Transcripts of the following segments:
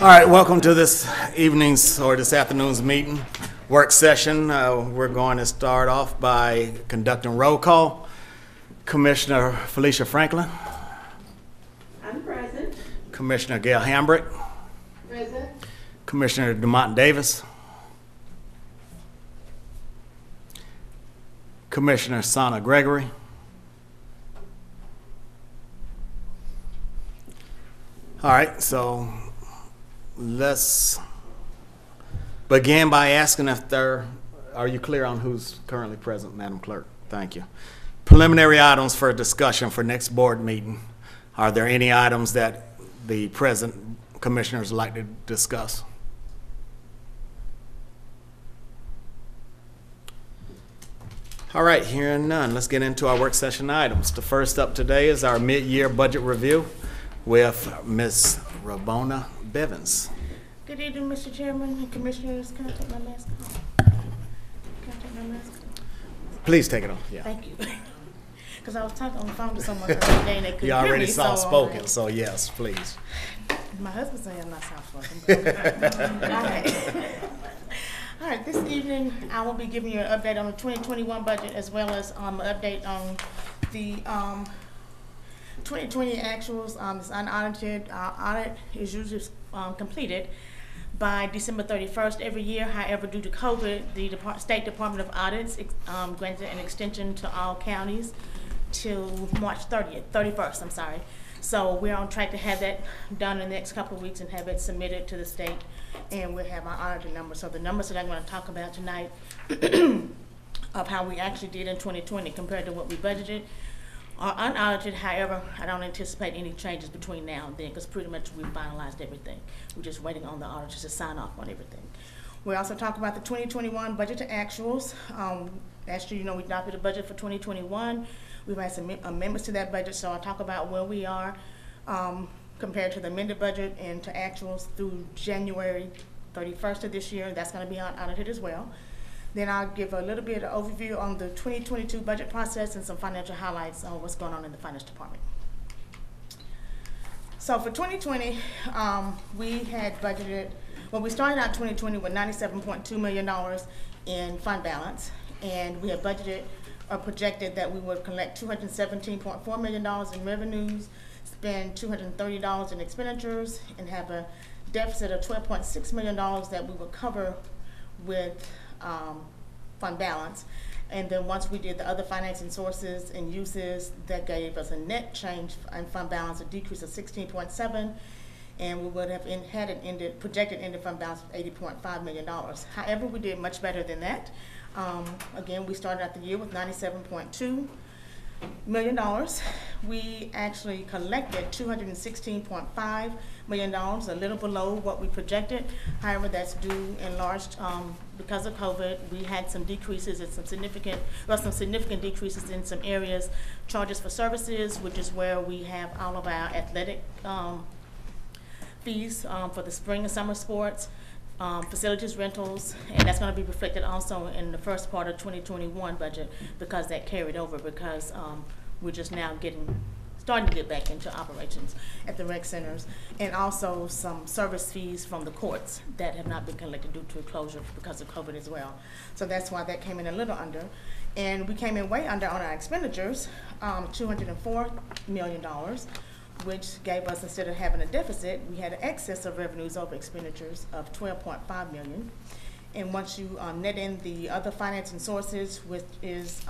All right, welcome to this evening's or this afternoon's meeting, work session. We're going to start off by conducting roll call. Commissioner Felicia Franklin. I'm present. Commissioner Gail Hambrick. Present. Commissioner DeMont Davis. Commissioner Sana Gregory. All right, so let's begin by asking if are you clear on who's currently present, Madam Clerk? Thank you. Preliminary items for discussion for next board meeting. Are there any items that the present commissioners would like to discuss? All right, hearing none, let's get into our work session items. The first up today is our mid-year budget review with Ms. Rabona Bevins. Good evening, Mr. Chairman and Commissioners. Can I take my mask off? Can I take my mask off? Please take it off. Yeah. Thank you. Because I was talking on the phone to someone the other day and they couldn't You hear already me, soft-spoken, so yes, please. My husband saying I'm not soft-spoken. All right, this evening I will be giving you an update on the 2021 budget as well as an update on the 2020 actuals. It's unaudited. Our audit is usually completed by December 31st every year. However, due to COVID, the State Department of Audits granted an extension to all counties till March 31st, I'm sorry. So we're on track to have that done in the next couple of weeks and have it submitted to the state, and we'll have our audited numbers. So the numbers that I'm going to talk about tonight of how we actually did in 2020 compared to what we budgeted are unaudited. However, I don't anticipate any changes between now and then because pretty much we've finalized everything. We're just waiting on the auditors to sign off on everything. We also talk about the 2021 budget to actuals. Last year, we adopted a budget for 2021. We've had some amendments to that budget, so I'll talk about where we are compared to the amended budget and to actuals through January 31st of this year. That's going to be unaudited as well. Then I'll give a little bit of overview on the 2022 budget process and some financial highlights on what's going on in the finance department. So for 2020, we had budgeted, we started out 2020 with $97.2 million in fund balance, and we had budgeted or projected that we would collect $217.4 million in revenues, spend $230 in expenditures, and have a deficit of $12.6 million that we would cover with fund balance. And then once we did the other financing sources and uses, that gave us a net change in fund balance, a decrease of 16.7, and we would have had an projected ended fund balance of $80.5 million. However, we did much better than that. Again, we started out the year with $97.2 million. We actually collected $216.5 million, a little below what we projected. However, that's due in large because of COVID. We had some decreases and some significant decreases in some areas. Charges for services, which is where we have all of our athletic fees for the spring and summer sports. Facilities rentals, and that's going to be reflected also in the first part of 2021 budget because that carried over because we're just now starting to get back into operations at the rec centers, and also some service fees from the courts that have not been collected due to closure because of COVID as well. So that's why that came in a little under, and we came in way under on our expenditures, $204 million. Which gave us, instead of having a deficit, we had an excess of revenues over expenditures of $12.5 million. And once you net in the other financing sources, which is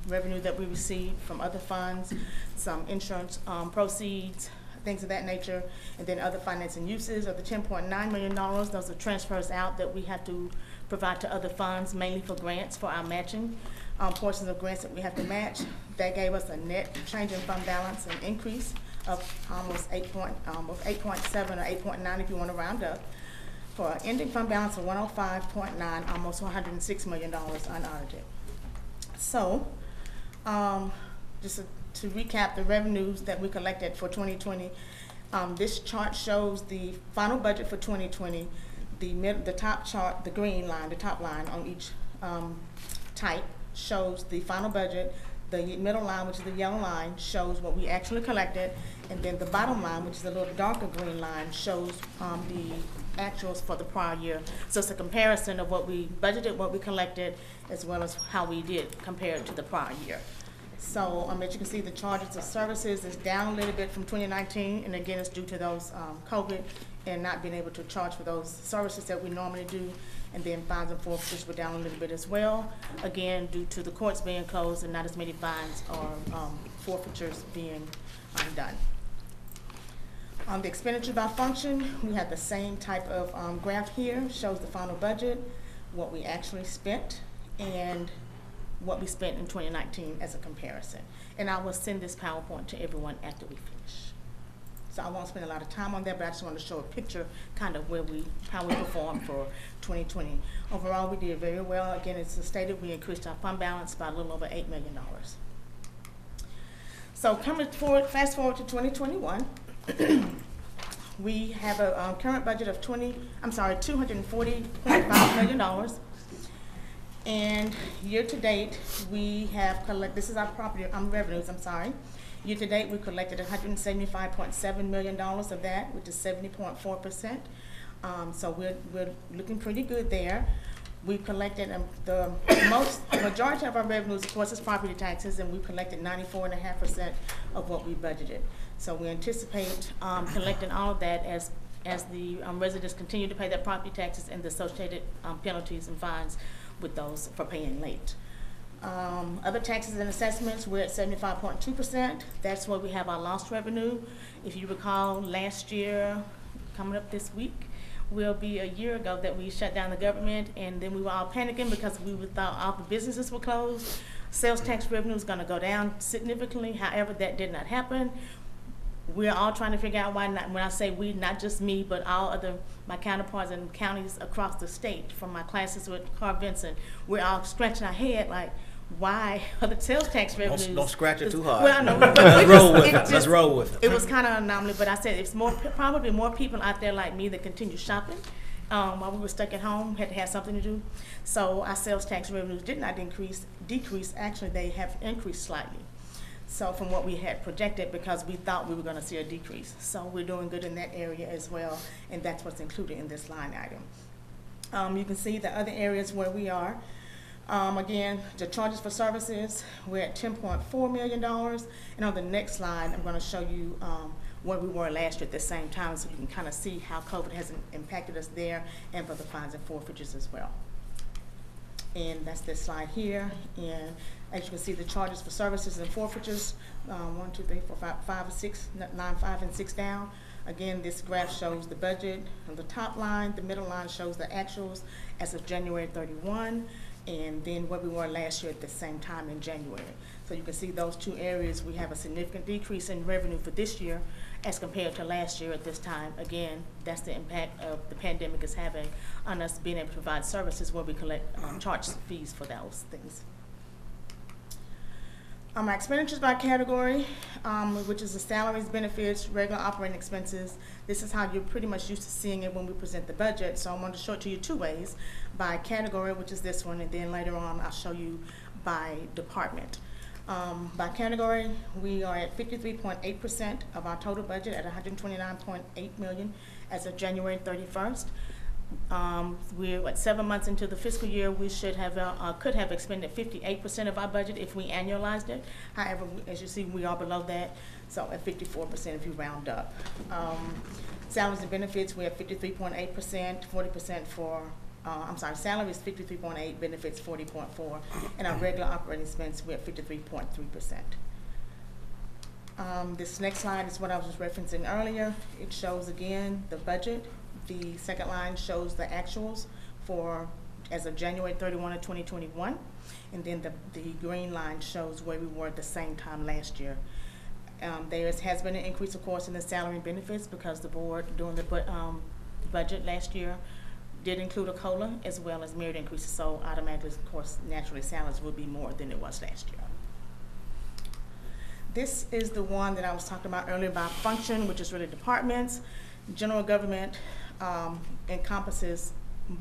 revenue that we received from other funds, some insurance proceeds, things of that nature, and then other financing uses of the $10.9 million, those are transfers out that we have to provide to other funds, mainly for grants for our matching portions of grants that we have to match. That gave us a net change in fund balance, an increase of almost 8.7 or 8.9 if you want to round up, for an ending fund balance of 105.9, almost $106 million unaudited. So, just to recap the revenues that we collected for 2020, this chart shows the final budget for 2020. The top chart, the green line, the top line on each type shows the final budget. The middle line, which is the yellow line, shows what we actually collected, and then the bottom line, which is a little darker green line, shows the actuals for the prior year. So it's a comparison of what we budgeted, what we collected, as well as how we did compared to the prior year. So as you can see, the charges of services is down a little bit from 2019, and again, it's due to those COVID and not being able to charge for those services that we normally do. And then fines and forfeitures were down a little bit as well, again, due to the courts being closed and not as many fines or forfeitures being done. On the expenditure by function, we have the same type of graph here, shows the final budget, what we actually spent, and what we spent in 2019 as a comparison. And I will send this PowerPoint to everyone after we finish. So I won't spend a lot of time on that, but I just want to show a picture kind of how we performed for 2020. Overall, we did very well. Again, it's stated we increased our fund balance by a little over $8 million. So fast forward to 2021, we have a current budget of $240.5 million. And year to date, we have this is our revenues, Year to date, we collected $175.7 million of that, which is 70.4%. So we're looking pretty good there. We collected the majority of our revenues, of course, is property taxes, and we collected 94.5% of what we budgeted. So we anticipate collecting all of that as the residents continue to pay their property taxes and the associated penalties and fines with those for paying late. Other taxes and assessments, we're at 75.2%. That's where we have our lost revenue. If you recall, last year, coming up this week, will be a year ago that we shut down the government, and then we were all panicking because we thought all the businesses were closed. Sales tax revenue is going to go down significantly. However, that did not happen. We're all trying to figure out why not. When I say we, not just me, but all my counterparts in counties across the state, from my classes with Carl Vinson, we're all scratching our head like, why are the sales tax revenues? Don't scratch it too hard. Well, I know. Let's roll with it. It was kind of an anomaly, but I said it's probably more people out there like me that continue shopping while we were stuck at home, had to have something to do. So our sales tax revenues did not decrease. Actually, they have increased slightly. So from what we had projected, because we thought we were going to see a decrease. So we're doing good in that area as well, and that's what's included in this line item. You can see the other areas where we are. Again, the charges for services, we're at $10.4 million. And on the next slide, I'm going to show you where we were last year at the same time, so you can kind of see how COVID has impacted us there, and for the fines and forfeitures as well. And that's this slide here. And as you can see, the charges for services and forfeitures, 1, 2, 3, 4, 5, 6, 9, 5, and 6 down. Again, this graph shows the budget on the top line. The middle line shows the actuals as of January 31. And then what we were last year at the same time in January. So you can see those two areas, we have a significant decrease in revenue for this year as compared to last year at this time. Again, that's the impact of the pandemic is having on us being able to provide services where we collect charge fees for those things. My expenditures by category, which is the salaries, benefits, regular operating expenses. This is how you're pretty much used to seeing it when we present the budget. So I'm going to show it to you two ways: by category, which is this one, and then later on I'll show you by department. By category, we are at 53.8% of our total budget at $129.8 million as of January 31st. We're 7 months into the fiscal year. We should have could have expended 58% of our budget if we annualized it. However, as you see, we are below that, so at 54% if you round up. Salaries and benefits, we're at 53.8%, 40% for. Salary is 53.8, benefits 40.4, and our regular operating expense we're at 53.3%. This next slide is what I was just referencing earlier. It shows again the budget. The second line shows the actuals for as of January 31 of 2021, and then the green line shows where we were at the same time last year. There has been an increase, of course, in the salary and benefits because the board during the budget last year did include a COLA as well as merit increases, so automatically, of course, naturally salaries will be more than it was last year. This is the one that I was talking about earlier by function, which is really departments. General government encompasses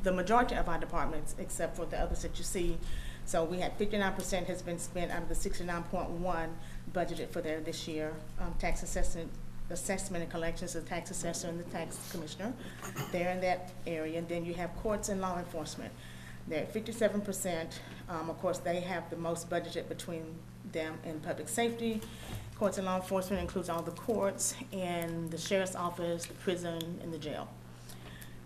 the majority of our departments except for the others that you see. So we had 59% has been spent out of the 69.1 budgeted for there this year. Tax assessment assessment and collections, the tax assessor and the tax commissioner. They're in that area. And then you have courts and law enforcement. They're at 57%. Of course, they have the most budgeted between them and public safety. Courts and law enforcement includes all the courts and the sheriff's office, the prison, and the jail.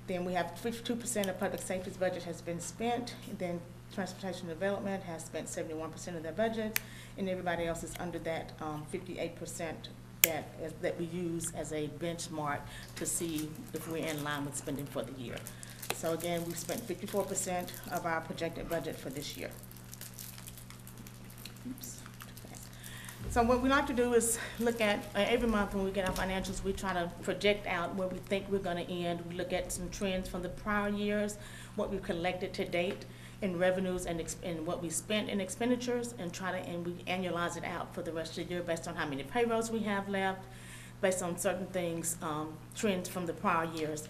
Then we have 52% of public safety's budget has been spent. And then transportation development has spent 71% of their budget, and everybody else is under that 58% that we use as a benchmark to see if we're in line with spending for the year. So again, we've spent 54% of our projected budget for this year. Oops. Okay. So what we like to do is look at, every month when we get our financials, we try to project out where we think we're gonna end. We look at some trends from the prior years, what we've collected to date in revenues and what we spent in expenditures, and we annualize it out for the rest of the year based on how many payrolls we have left, based on certain things, trends from the prior years.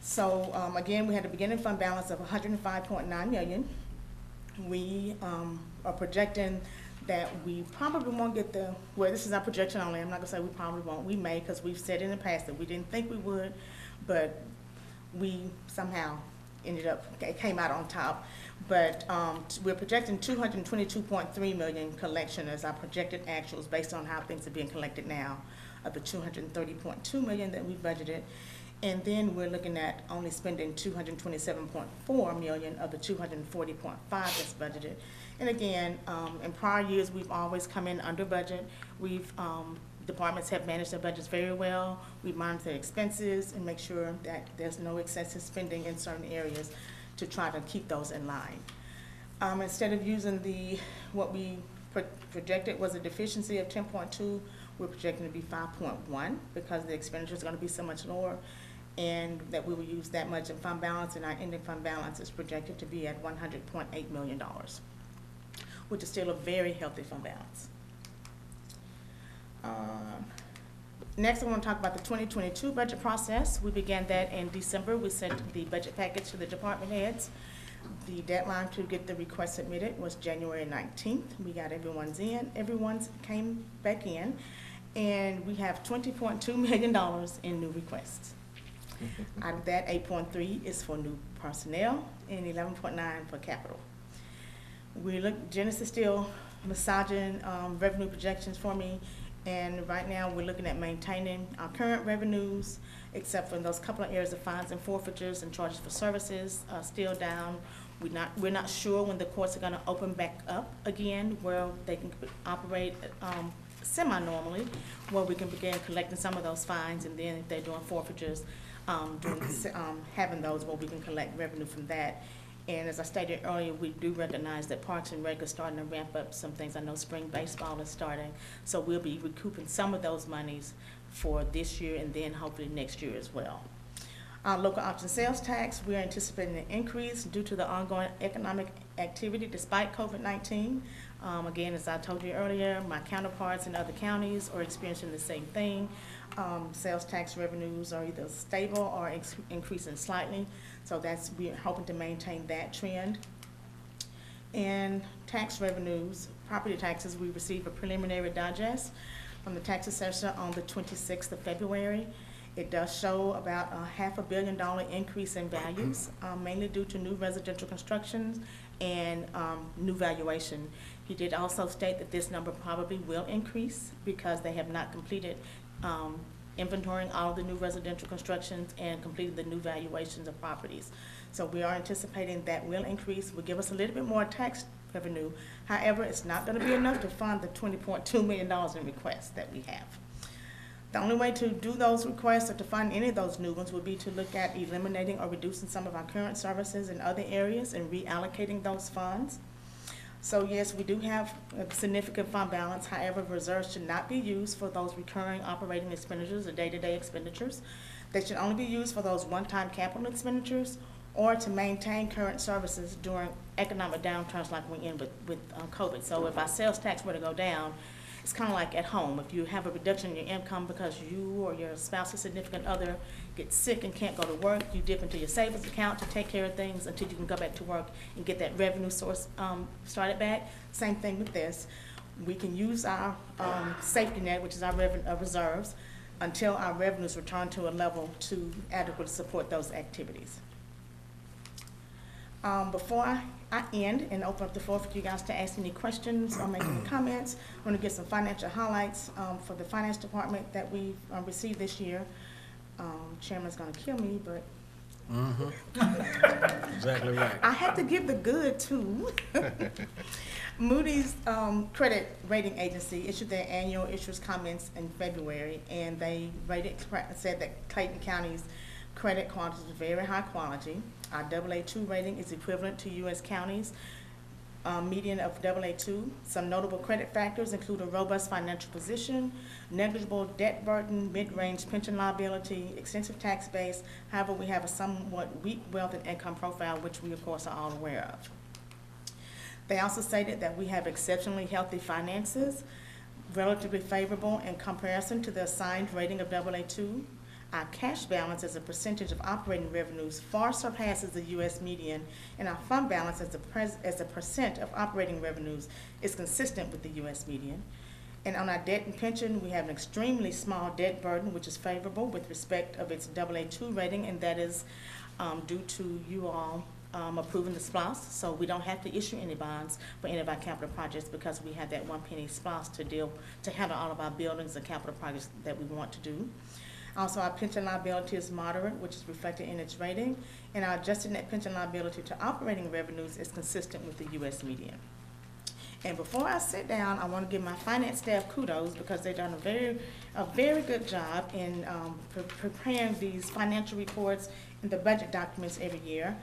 So again, we had a beginning fund balance of $105.9 million. We are projecting that we probably won't get well, this is our projection only. I'm not gonna say we probably won't. We may, because we've said in the past that we didn't think we would, but we somehow came out on top. But we're projecting $222.3 million collection as our projected actuals based on how things are being collected now, of the $230.2 million that we budgeted. And then we're looking at only spending $227.4 million of the $240.5 that's budgeted. And again, in prior years, we've always come in under budget. Departments have managed their budgets very well. We monitor their expenses and make sure that there's no excessive spending in certain areas to try to keep those in line. Instead of using what we projected was a deficiency of 10.2, we're projecting to be 5.1 because the expenditures are going to be so much lower, and that we will use that much in fund balance, and our ending fund balance is projected to be at $100.8 million, which is still a very healthy fund balance. Next, I want to talk about the 2022 budget process. We began that in December. We sent the budget package to the department heads. The deadline to get the request submitted was January 19th. We got everyone's came back in, and we have $20.2 million in new requests. Out of that, 8.3 is for new personnel and 11.9 for capital. Janice is still massaging revenue projections for me. And right now, we're looking at maintaining our current revenues, except for those couple of areas of fines and forfeitures and charges for services still down. We're not sure when the courts are going to open back up again, where they can operate semi-normally, where we can begin collecting some of those fines, and then if they're doing forfeitures, having those where we can collect revenue from that. And as I stated earlier, we do recognize that Parks and Rec are starting to ramp up some things. I know spring baseball is starting, so we'll be recouping some of those monies for this year and then hopefully next year as well. Local option sales tax, we're anticipating an increase due to the ongoing economic activity despite COVID-19. Again, as I told you earlier, my counterparts in other counties are experiencing the same thing. Sales tax revenues are either stable or increasing slightly. So we're hoping to maintain that trend. And tax revenues, property taxes, we received a preliminary digest from the tax assessor on the 26th of February. It does show about a $500 million increase in values, mainly due to new residential constructions and new valuation. He did also state that this number probably will increase because they have not completed inventorying all of the new residential constructions and completed the new valuations of properties. So we are anticipating that will increase, will give us a little bit more tax revenue. However, it's not going to be enough to fund the $20.2 million in requests that we have. The only way to do those requests or to fund any of those new ones would be to look at eliminating or reducing some of our current services in other areas and reallocating those funds. So yes, we do have a significant fund balance. However, reserves should not be used for those recurring operating expenditures or day-to-day expenditures. They should only be used for those one-time capital expenditures or to maintain current services during economic downturns like we're in with COVID. So if our sales tax were to go down, it's kind of like at home. If you have a reduction in your income because you or your spouse or significant other gets sick and can't go to work, you dip into your savings account to take care of things until you can go back to work and get that revenue source started back. Same thing with this. We can use our safety net, which is our reserves, until our revenues return to a level to adequately support those activities. Before I end and open up the floor for you guys to ask any questions or make any comments, I'm going to get some financial highlights for the finance department that we've received this year. Chairman's going to kill me, but Exactly right. I had to give the good too. Moody's credit rating agency issued their annual issues comments in February, and they said that Clayton County's credit quality is very high quality. Our AA2 rating is equivalent to U.S. counties, median of AA2. Some notable credit factors include a robust financial position, negligible debt burden, mid-range pension liability, extensive tax base. However, we have a somewhat weak wealth and income profile, which we, of course, are all aware of. They also stated that we have exceptionally healthy finances, relatively favorable in comparison to the assigned rating of AA2. Our cash balance as a percentage of operating revenues far surpasses the U.S. median, and our fund balance as a percent of operating revenues is consistent with the U.S. median. And on our debt and pension, we have an extremely small debt burden, which is favorable with respect of its AA2 rating, and that is due to you all approving the SPLOS. So we don't have to issue any bonds for any of our capital projects because we have that one penny SPLOS to handle all of our buildings and capital projects that we want to do. Also, our pension liability is moderate, which is reflected in its rating, and our adjusted net pension liability to operating revenues is consistent with the U.S. median. And before I sit down, I want to give my finance staff kudos because they've done a very good job in preparing these financial reports and the budget documents every year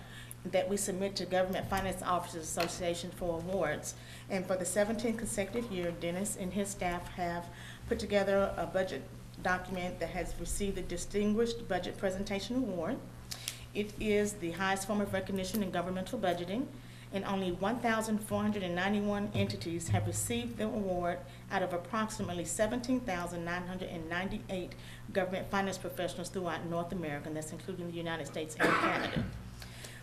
that we submit to Government Finance Officers Association for awards. And for the 17th consecutive year, Dennis and his staff have put together a budget document that has received the Distinguished Budget Presentation Award. It is the highest form of recognition in governmental budgeting, and only 1,491 entities have received the award out of approximately 17,998 government finance professionals throughout North America, and that's including the United States and Canada.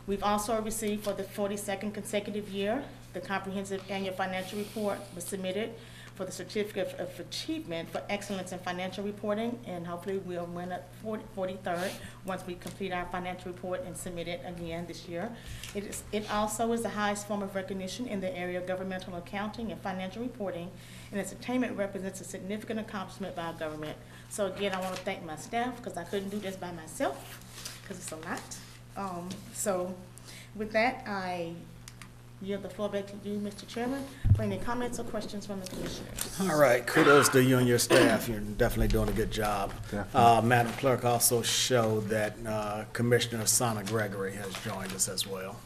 We've also received for the 42nd consecutive year, the Comprehensive Annual Financial Report was submitted for the Certificate of Achievement for Excellence in Financial Reporting, and hopefully we'll win a 43rd once we complete our financial report and submit it again this year. It also is the highest form of recognition in the area of governmental accounting and financial reporting, and its attainment represents a significant accomplishment by our government. So again, I want to thank my staff because I couldn't do this by myself because it's a lot. So with that, I yield the floor back to you, Mr. Chairman, for any comments or questions from the commissioners. All right, kudos to you and your staff. You're definitely doing a good job. Madam Clerk also showed that Commissioner Sana Gregory has joined us as well.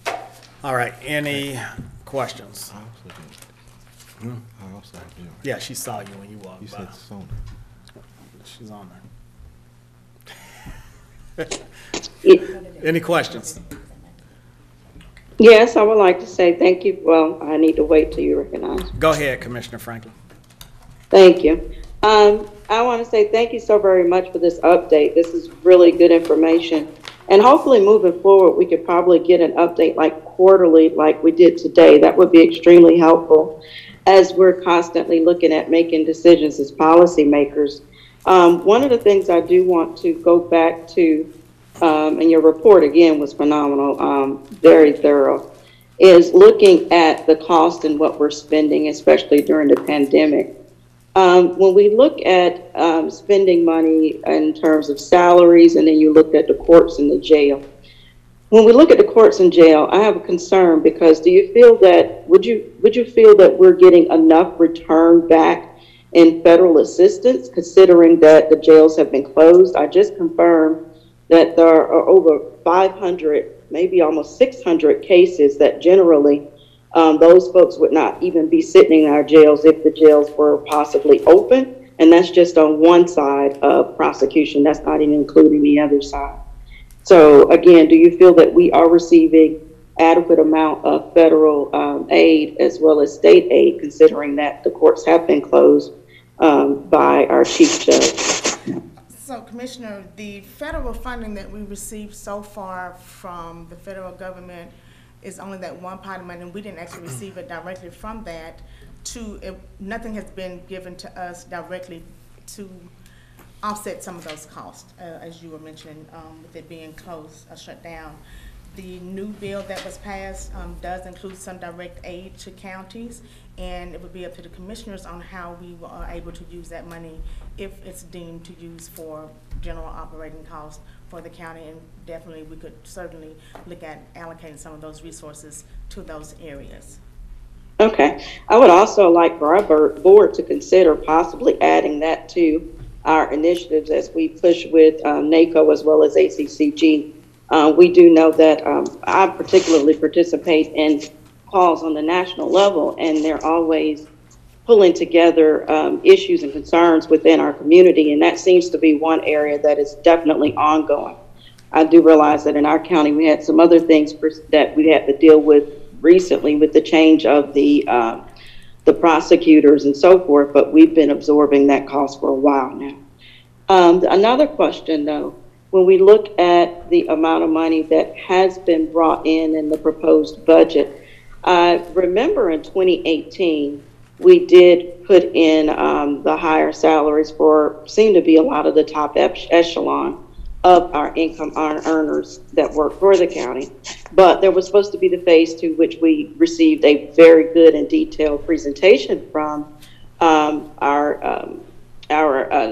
All right, any questions? I also have you. Yeah, she saw you when you walked You by. said Sona. She's on there. Any questions? Yes, I would like to say thank you. Well, I need to wait till you recognize. Go ahead, Commissioner Franklin. Thank you. I want to say thank you so very much for this update. This is really good information. And hopefully moving forward, we could probably get an update like quarterly like we did today. That would be extremely helpful as we're constantly looking at making decisions as policymakers. One of the things I do want to go back to, and your report again was phenomenal, very thorough, is looking at the cost and what we're spending, especially during the pandemic. When we look at spending money in terms of salaries, and then you look at the courts and the jail. When we look at the courts and jail, I have a concern because do you feel that, would you feel that we're getting enough return back in federal assistance, considering that the jails have been closed? I just confirmed that there are over 500, maybe almost 600 cases that generally those folks would not even be sitting in our jails if the jails were possibly open. And that's just on one side of prosecution. That's not even including the other side. So again, do you feel that we are receiving adequate amount of federal aid as well as state aid, considering that the courts have been closed by our chief judge? So, Commissioner, the federal funding that we received so far from the federal government is only that one pot of money, and we didn't actually receive it directly from that. Nothing has been given to us directly to offset some of those costs, as you were mentioning, with it being closed or shut down. The new bill that was passed does include some direct aid to counties, and it would be up to the commissioners on how we are able to use that money if it's deemed to use for general operating costs for the county. And definitely we could certainly look at allocating some of those resources to those areas. Okay. I would also like for our board to consider possibly adding that to our initiatives as we push with NACO as well as ACCG. We do know that I particularly participate in calls on the national level, and they're always pulling together issues and concerns within our community, and that seems to be one area that is definitely ongoing. I do realize that in our county we had some other things that we had to deal with recently with the change of the prosecutors and so forth, but we've been absorbing that cost for a while now. Another question though, when we look at the amount of money that has been brought in the proposed budget, I remember in 2018, we did put in the higher salaries for, seem to be a lot of the top echelon of our income earners that work for the county. But there was supposed to be the phase two, which we received a very good and detailed presentation from our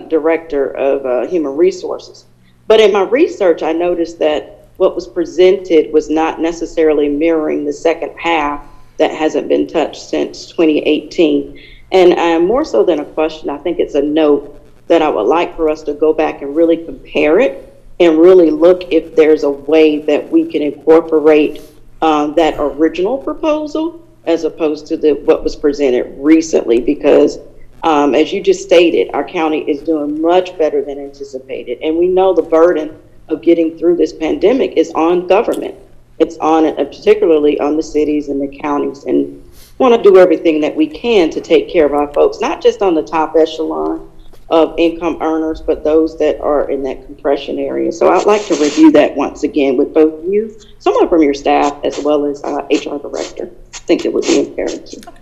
director of human resources. But in my research, I noticed that what was presented was not necessarily mirroring the second half that hasn't been touched since 2018. And more so than a question, I think it's a note that I would like for us to go back and really compare it and really look if there's a way that we can incorporate that original proposal as opposed to what was presented recently, because as you just stated, our county is doing much better than anticipated. And we know the burden of getting through this pandemic is on government. It's on, particularly on the cities and the counties, and want to do everything that we can to take care of our folks, not just on the top echelon of income earners, but those that are in that compression area. So I'd like to review that once again with both you, someone from your staff, as well as HR director. I think it would be imperative. Okay.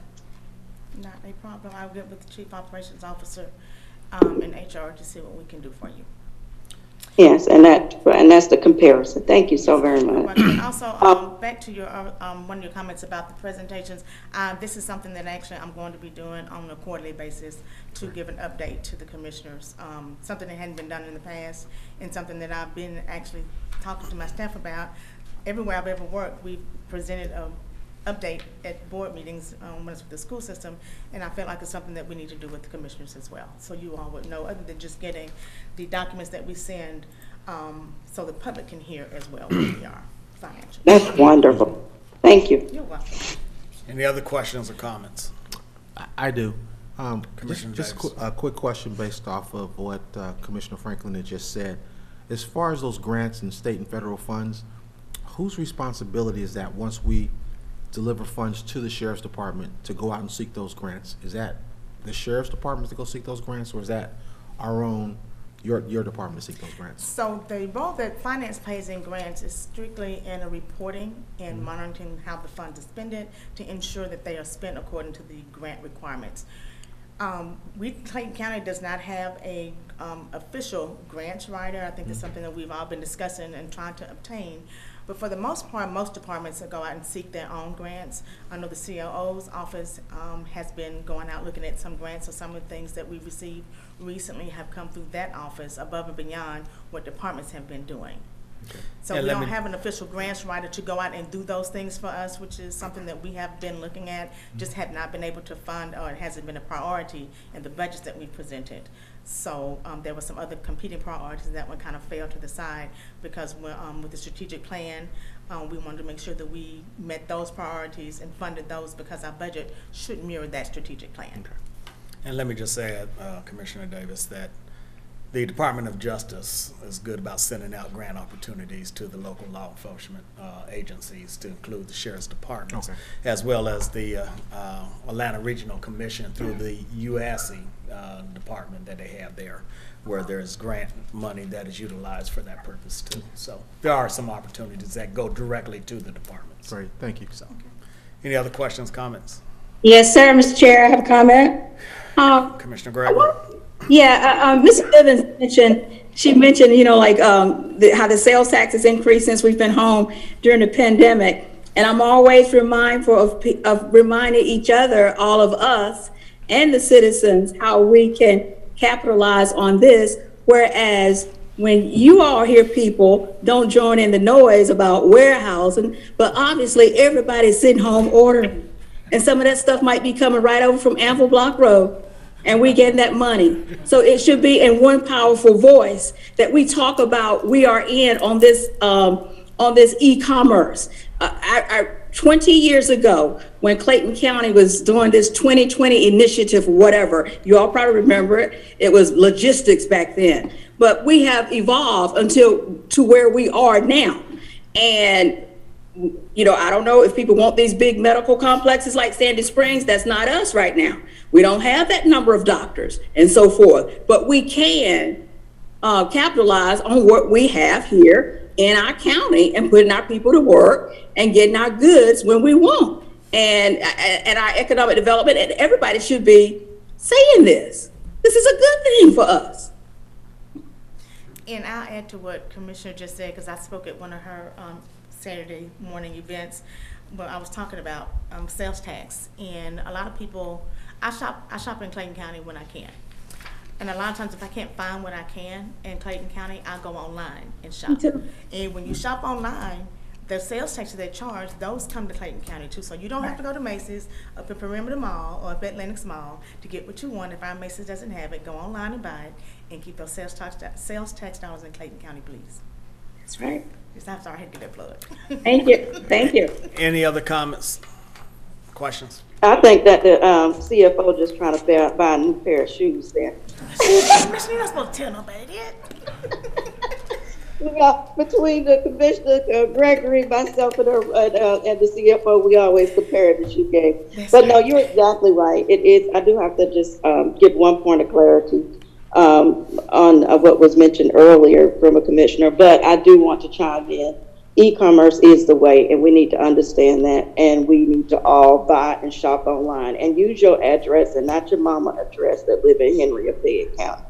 Not a problem. I'll get with the Chief Operations Officer in HR to see what we can do for you. Yes, and that's the comparison. Thank you so very much. And also, back to your one of your comments about the presentations. This is something that actually I'm going to be doing on a quarterly basis to give an update to the commissioners. Something that hadn't been done in the past, and something that I've been actually talking to my staff about. Everywhere I've ever worked, we've presented an update at board meetings when it's with the school system, and I felt like it's something that we need to do with the commissioners as well. So you all would know, other than just getting the documents that we send, so the public can hear as well where we are financially. That's wonderful. Thank you. You're welcome. Any other questions or comments? I do. Commissioner Just Davis. a quick question based off of what Commissioner Franklin had just said. As far as those grants and state and federal funds, whose responsibility is that once we deliver funds to the Sheriff's Department to go out and seek those grants? Is that the Sheriff's Department to go seek those grants, or is that our own, your department to seek those grants? So the role that finance plays in grants is strictly in a reporting and monitoring how the funds are spent to ensure that they are spent according to the grant requirements. Clayton County does not have a official grants writer. I think it's something that we've all been discussing and trying to obtain. But for the most part, most departments go out and seek their own grants. I know the COO's office has been going out looking at some grants, or some of the things that we received recently have come through that office above and beyond what departments have been doing. Okay. So we don't have an official grants writer to go out and do those things for us, which is something that we have been looking at, just have not been able to fund, or it hasn't been a priority in the budgets that we presented. So there were some other competing priorities, and that one kind of fell to the side because with the strategic plan, we wanted to make sure that we met those priorities and funded those because our budget should mirror that strategic plan. Okay. And let me just say, Commissioner Davis, that the Department of Justice is good about sending out grant opportunities to the local law enforcement agencies, to include the Sheriff's Departments, as well as the Atlanta Regional Commission through the UASC department that they have there, where there's grant money that is utilized for that purpose too. So there are some opportunities that go directly to the departments. Great, thank you. So, any other questions, comments? Yes, sir, Mr. Chair, I have a comment. Commissioner Gregory. Yeah, Ms. Evans mentioned, like how the sales tax has increased since we've been home during the pandemic. And I'm always mindful of reminding each other, all of us and the citizens, how we can capitalize on this. Whereas when you all hear people, don't join in the noise about warehousing, but obviously everybody's sitting home ordering. And some of that stuff might be coming right over from Anvil Block Road, and we getting that money. So it should be in one powerful voice that we talk about. We are in on this e-commerce. 20 years ago, when Clayton County was doing this 2020 initiative, whatever, you all probably remember it. It was logistics back then, but we have evolved to where we are now. And I don't know if people want these big medical complexes like Sandy Springs. That's not us right now. We don't have that number of doctors and so forth, but we can capitalize on what we have here in our county and putting our people to work and getting our goods when we want. And our economic development, and everybody should be saying this. This is a good thing for us. And I'll add to what Commissioner just said, because I spoke at one of her Saturday morning events, but I was talking about sales tax. And a lot of people, I shop in Clayton County when I can. And a lot of times if I can't find what I can in Clayton County, I'll go online and shop. And when you shop online, the sales taxes they charge, those come to Clayton County too. So you don't have to go to Macy's, up at Perimeter Mall, or up at Lenox Mall to get what you want. If our Macy's doesn't have it, go online and buy it, and keep those sales tax dollars in Clayton County, please. That's right. I'm sorry, I had to get that plug. Thank you. Thank you. Any other comments, questions? I think that the CFO just trying to buy a new pair of shoes there. Commissioner, you're not supposed to tell nobody that. We got, between the Commissioner Gregory, myself, and the CFO, we always compare the shoe game. But no, you're exactly right. It is. I do have to just give one point of clarity on what was mentioned earlier from a commissioner, but I do want to chime in. E-commerce is the way, and we need to understand that, and we need to all buy and shop online and use your address and not your mama address that live in Henry or Fayette County,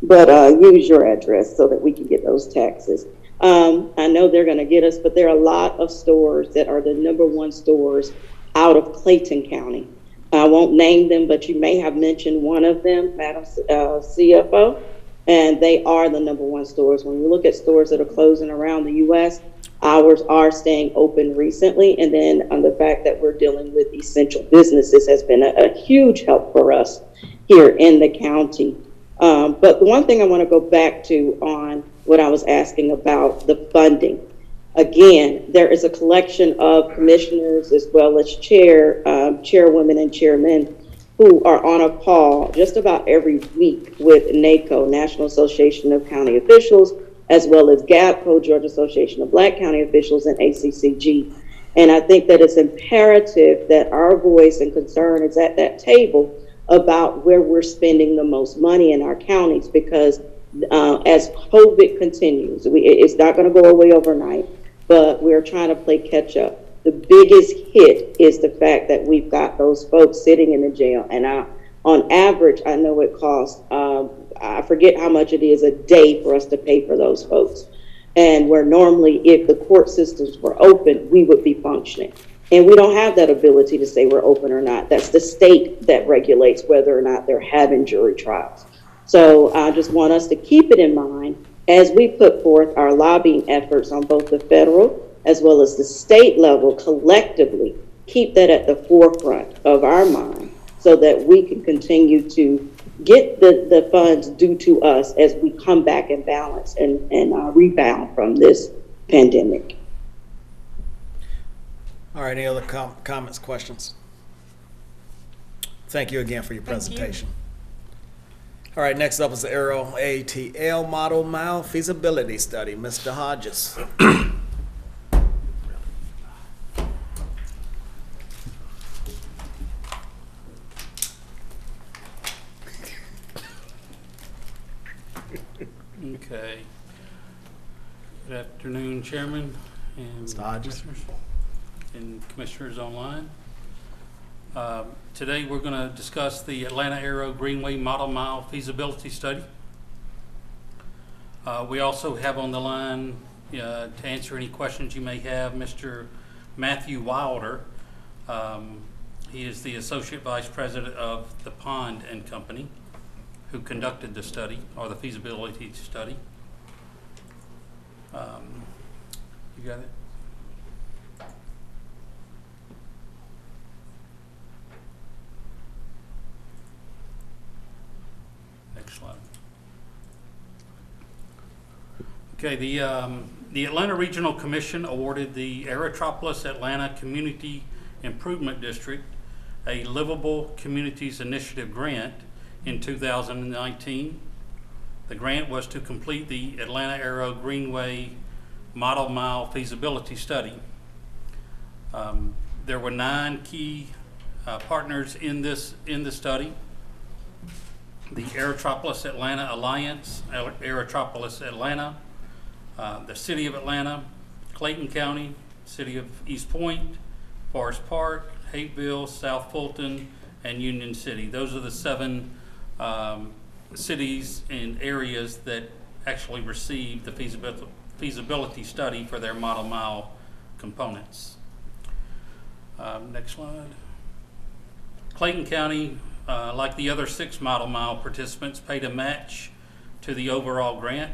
but use your address so that we can get those taxes. I know they're going to get us, but there are a lot of stores that are the #1 stores out of Clayton County. I won't name them, but you may have mentioned one of them, Madam CFO, and they are the #1 stores. When we look at stores that are closing around the U.S., ours are staying open recently, and then on the fact that we're dealing with essential businesses has been a huge help for us here in the county. But the one thing I want to go back to on what I was asking about the funding. Again, there is a collection of commissioners as well as chairwomen and chairmen who are on a call just about every week with NACO, National Association of County Officials, as well as GABCO, Georgia Association of Black County Officials, and ACCG. And I think that it's imperative that our voice and concern is at that table about where we're spending the most money in our counties, because as COVID continues, it's not going to go away overnight, but we're trying to play catch up. The biggest hit is the fact that we've got those folks sitting in the jail, and on average, I know it costs, I forget how much it is a day for us to pay for those folks. And where normally, if the court systems were open, we would be functioning. And we don't have that ability to say we're open or not. That's the state that regulates whether or not they're having jury trials. So I just want us to keep it in mind as we put forth our lobbying efforts on both the federal as well as the state level collectively. Keep that at the forefront of our mind so that we can continue to get the funds due to us as we come back and balance and rebound from this pandemic. All right, any other comments, questions? Thank you again for your presentation. All right, next up is the Aero ATL Model Mile Feasibility Study. Mr. Hodges. Okay. Good afternoon, Chairman and Mr. Hodges. Commissioners and Commissioners online. Today we're going to discuss the Atlanta Aero Greenway Model Mile Feasibility Study. We also have on the line to answer any questions you may have Mr. Matthew Wilder. He is the Associate Vice President of the Pond and Company, who conducted the study, or the feasibility study. You got it? Next slide. Okay, the Atlanta Regional Commission awarded the Aerotropolis Atlanta Community Improvement District a Livable Communities Initiative grant in 2019. The grant was to complete the Atlanta Aero Greenway Model Mile Feasibility Study. There were 9 key partners in the study. The Aerotropolis Atlanta Alliance, Aerotropolis Atlanta, the City of Atlanta, Clayton County, City of East Point, Forest Park, Hateville, South Fulton, and Union City. Those are the 7 cities and areas that actually received the feasibility study for their model mile components. Next slide. Clayton County, like the other 6 model mile participants, paid a match to the overall grant.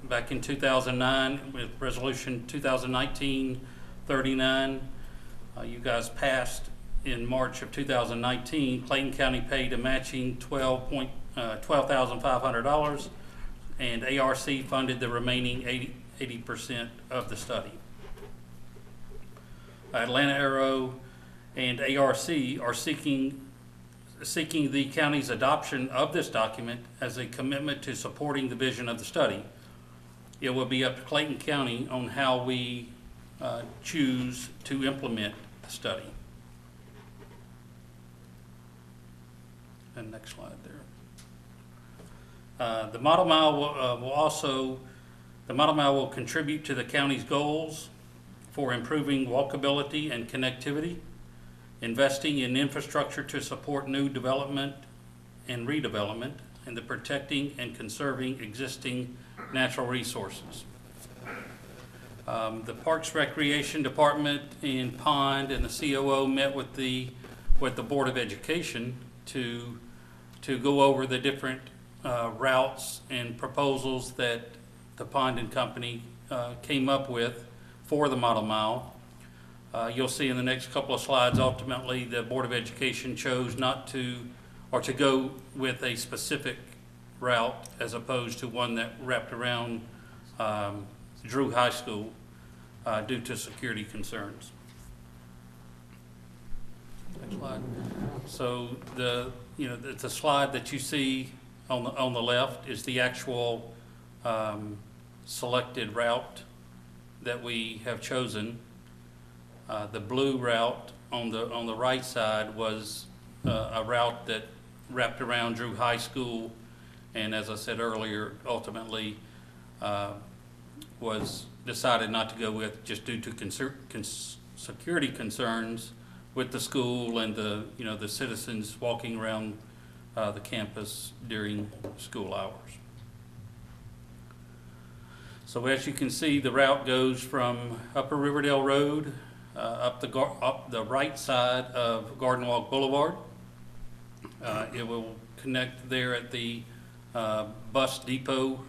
Back in 2009, with resolution 2019-39, you guys passed in March of 2019. Clayton County paid a matching $12,500, and ARC funded the remaining 80% of the study. Atlanta Aero and ARC are seeking the county's adoption of this document as a commitment to supporting the vision of the study. It will be up to Clayton County on how we choose to implement the study. And next slide there. The model mile will contribute to the county's goals for improving walkability and connectivity, investing in infrastructure to support new development and redevelopment, and the protecting and conserving existing natural resources. The Parks Recreation Department and Pond and the COO met with the Board of Education to go over the different routes and proposals that the Pond and Company came up with for the model mile. You'll see in the next couple of slides, ultimately the Board of Education chose not to, or to go with a specific route as opposed to one that wrapped around Drew High School due to security concerns. Next slide. So the slide that you see on the left is the actual selected route that we have chosen. The blue route on the right side was a route that wrapped around Drew High School, and as I said earlier, ultimately was decided not to go with just due to security concerns with the school and the citizens walking around the campus during school hours. So as you can see, the route goes from Upper Riverdale Road up the right side of Garden Walk Boulevard. It will connect there at the bus depot.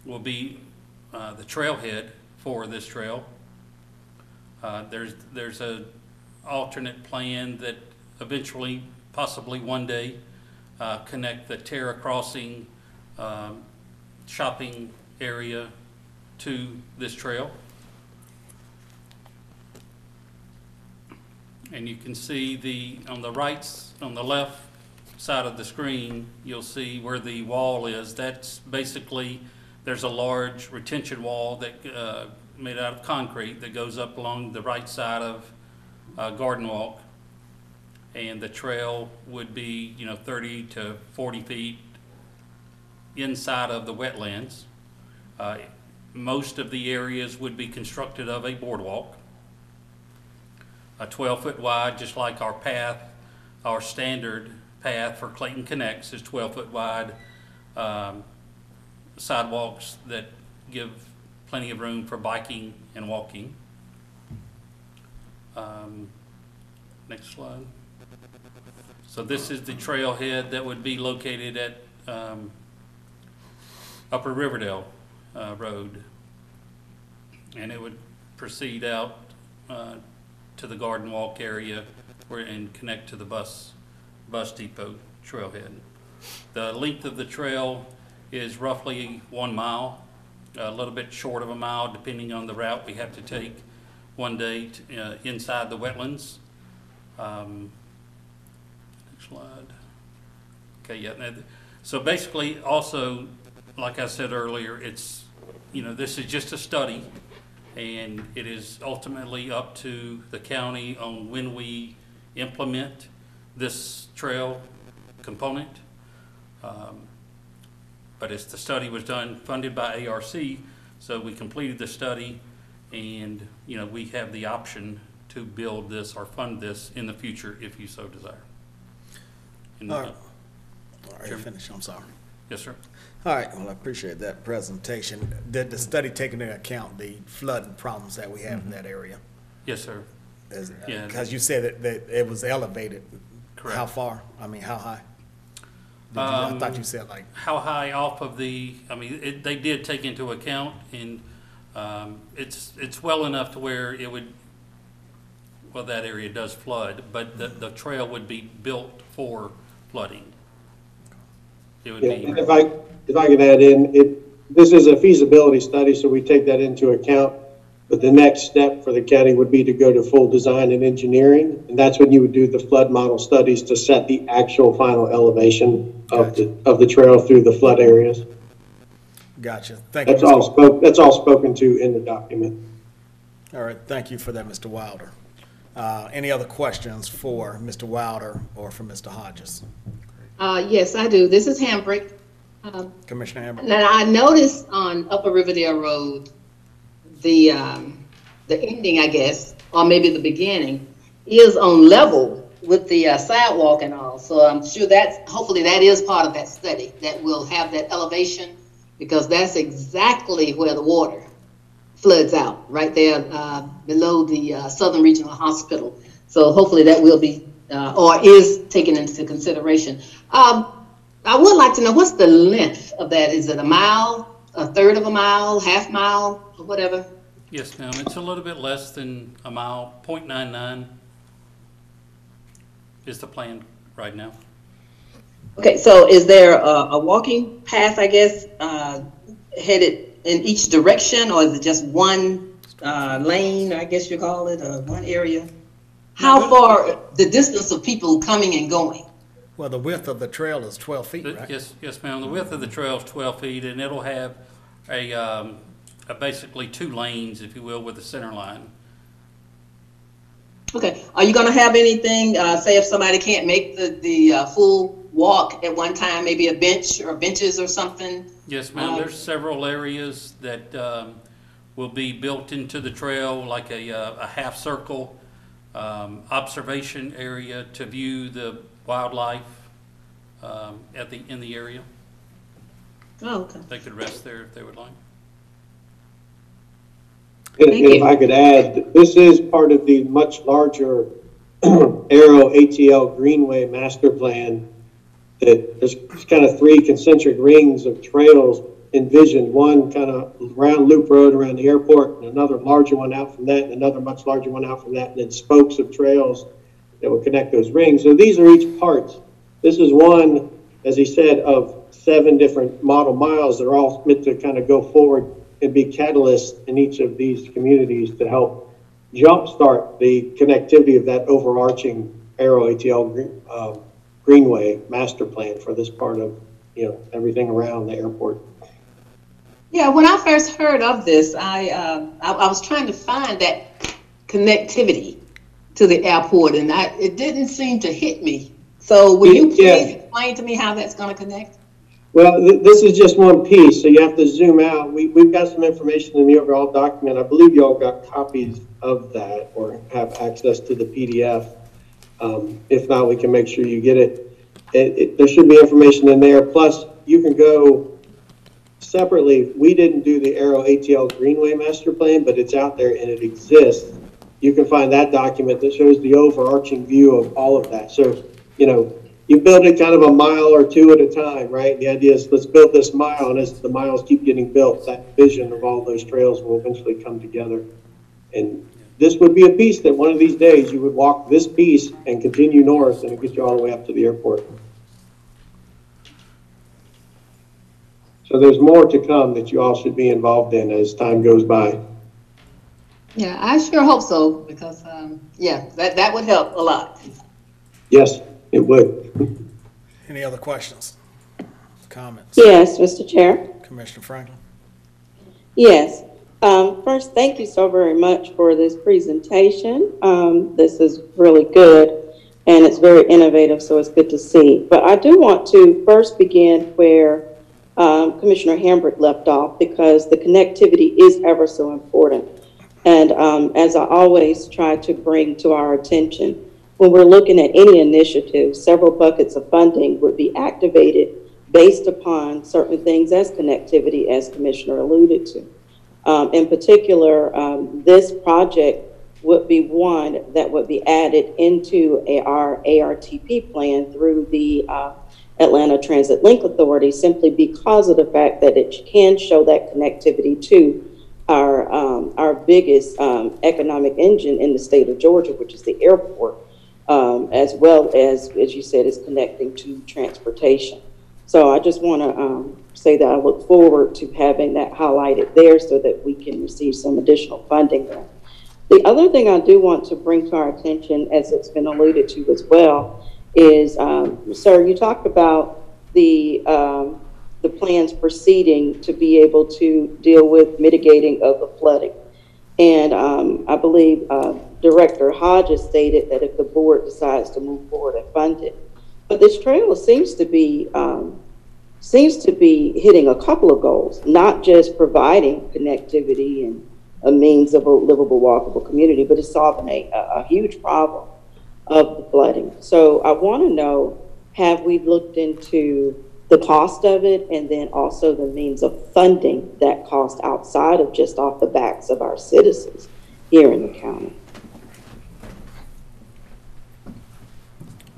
Will be the trailhead for this trail. There's a alternate plan that eventually, possibly one day, connect the Terra Crossing shopping area to this trail. And you can see on the left side of the screen, you'll see where the wall is. That's basically, there's a large retention wall that made out of concrete that goes up along the right side of Garden Walk, and the trail would be 30 to 40 feet inside of the wetlands. Most of the areas would be constructed of a boardwalk. a 12-foot wide, just like our path, our standard path for Clayton Connects is 12-foot wide. Sidewalks that give plenty of room for biking and walking. Next slide. So this is the trailhead that would be located at Upper Riverdale Road. And it would proceed out to the Garden Walk area and connect to the bus depot trailhead. The length of the trail is roughly 1 mile, a little bit short of a mile depending on the route we have to take one day inside the wetlands. Next slide. Okay, yeah. So basically, also, like I said earlier, it's, this is just a study, and it is ultimately up to the county on when we implement this trail component. But the study was done, funded by ARC, so we completed the study, and we have the option to build this or fund this in the future if you so desire. All right. All right, finish. I'm sorry. Yes, sir. All right, well, I appreciate that presentation. Did the study take into account the flooding problems that we have in that area? Yes, sir. Yeah. Because you said that it was elevated. Correct. How far? I mean, how high? I thought you said like. How high off of the, they did take into account, and it's well enough to where it would, well, that area does flood, but the trail would be built for flooding. It would be. And if I could add in, this is a feasibility study, so we take that into account. But the next step for the county would be to go to full design and engineering, and that's when you would do the flood model studies to set the actual final elevation of the trail through the flood areas. Gotcha. Thank you. That's all spoken to in the document. All right. Thank you for that, Mr. Wilder. Any other questions for Mr. Wilder or for Mr. Hodges? Yes, I do. This is Hambrick. Commissioner Hambrick. Now, I noticed on Upper Riverdale Road, the ending, I guess, or maybe the beginning, is on level with the sidewalk and all. So I'm sure hopefully that is part of that study, that will have that elevation, because that's exactly where the water floods out, right there below the Southern Regional Hospital. So hopefully that will be, or is taken into consideration. I would like to know, what's the length of that? Is it a mile, a third of a mile, half mile, or whatever? Yes, ma'am. It's a little bit less than a mile. 0.99 is the plan right now. Okay, so is there a walking path, I guess, headed in each direction, or is it just one lane, I guess you call it, or one area? How far, the distance of people coming and going? Well, the width of the trail is 12 feet, right? Yes, ma'am. The width of the trail is 12 feet, and it'll have a basically 2 lanes, if you will, with the center line. Okay. Are you going to have anything, say if somebody can't make the full walk at one time, maybe a bench or benches or something? Yes, ma'am. There's several areas that will be built into the trail, like a half circle observation area to view the wildlife in the area. Oh, okay. They could rest there if they would like. If I could add, this is part of the much larger Aero ATL Greenway master plan. That there's kind of 3 concentric rings of trails envisioned, one kind of round loop road around the airport, and another larger one out from that, and another much larger one out from that, and then spokes of trails that will connect those rings. So these are each parts. This is one, as he said, of 7 different model miles that are all meant to kind of go forward and be catalysts in each of these communities to help jumpstart the connectivity of that overarching Aero ATL Greenway master plan for this part of, everything around the airport. Yeah, when I first heard of this, I was trying to find that connectivity to the airport, and it didn't seem to hit me. So will you please explain to me how that's going to connect? Well, this is just one piece, so you have to zoom out. We've got some information in the overall document. I believe you all got copies of that or have access to the PDF. If not, we can make sure you get it. There should be information in there. Plus, you can go separately. We didn't do the Aero ATL Greenway master plan, but it's out there and it exists. You can find that document that shows the overarching view of all of that. So, you know, you build it kind of a mile or two at a time, right? The idea is let's build this mile, and as the miles keep getting built, that vision of all those trails will eventually come together. And this would be a piece that one of these days you would walk this piece and continue north, and it gets you all the way up to the airport. So there's more to come that you all should be involved in as time goes by. Yeah, I sure hope so, because, yeah, that would help a lot. Yes, it would. Any other questions, comments? Yes, Mr. Chair. Commissioner Franklin? Yes. First, thank you so very much for this presentation. This is really good and it's very innovative, so it's good to see. But I do want to first begin where Commissioner Hambrick left off, because the connectivity is ever so important. And as I always try to bring to our attention, when we're looking at any initiative, several buckets of funding would be activated based upon certain things as connectivity, as Commissioner alluded to. In particular, this project would be one that would be added into our ARTP plan through the Atlanta Transit Link Authority, simply because of the fact that it can show that connectivity to our biggest economic engine in the state of Georgia, which is the airport, as well as you said, is connecting to transportation. So I just want to say that I look forward to having that highlighted there so that we can receive some additional funding there. The other thing I do want to bring to our attention, as it's been alluded to as well, is, sir, you talked about the plans proceeding to be able to deal with mitigating of the flooding. And I believe Director Hodges stated that if the board decides to move forward and fund it. But this trail seems to be hitting a couple of goals, not just providing connectivity and a means of a livable, walkable community, but it's solving a huge problem of the flooding. So I want to know, have we looked into the cost of it, and then also the means of funding that cost outside of just off the backs of our citizens here in the county?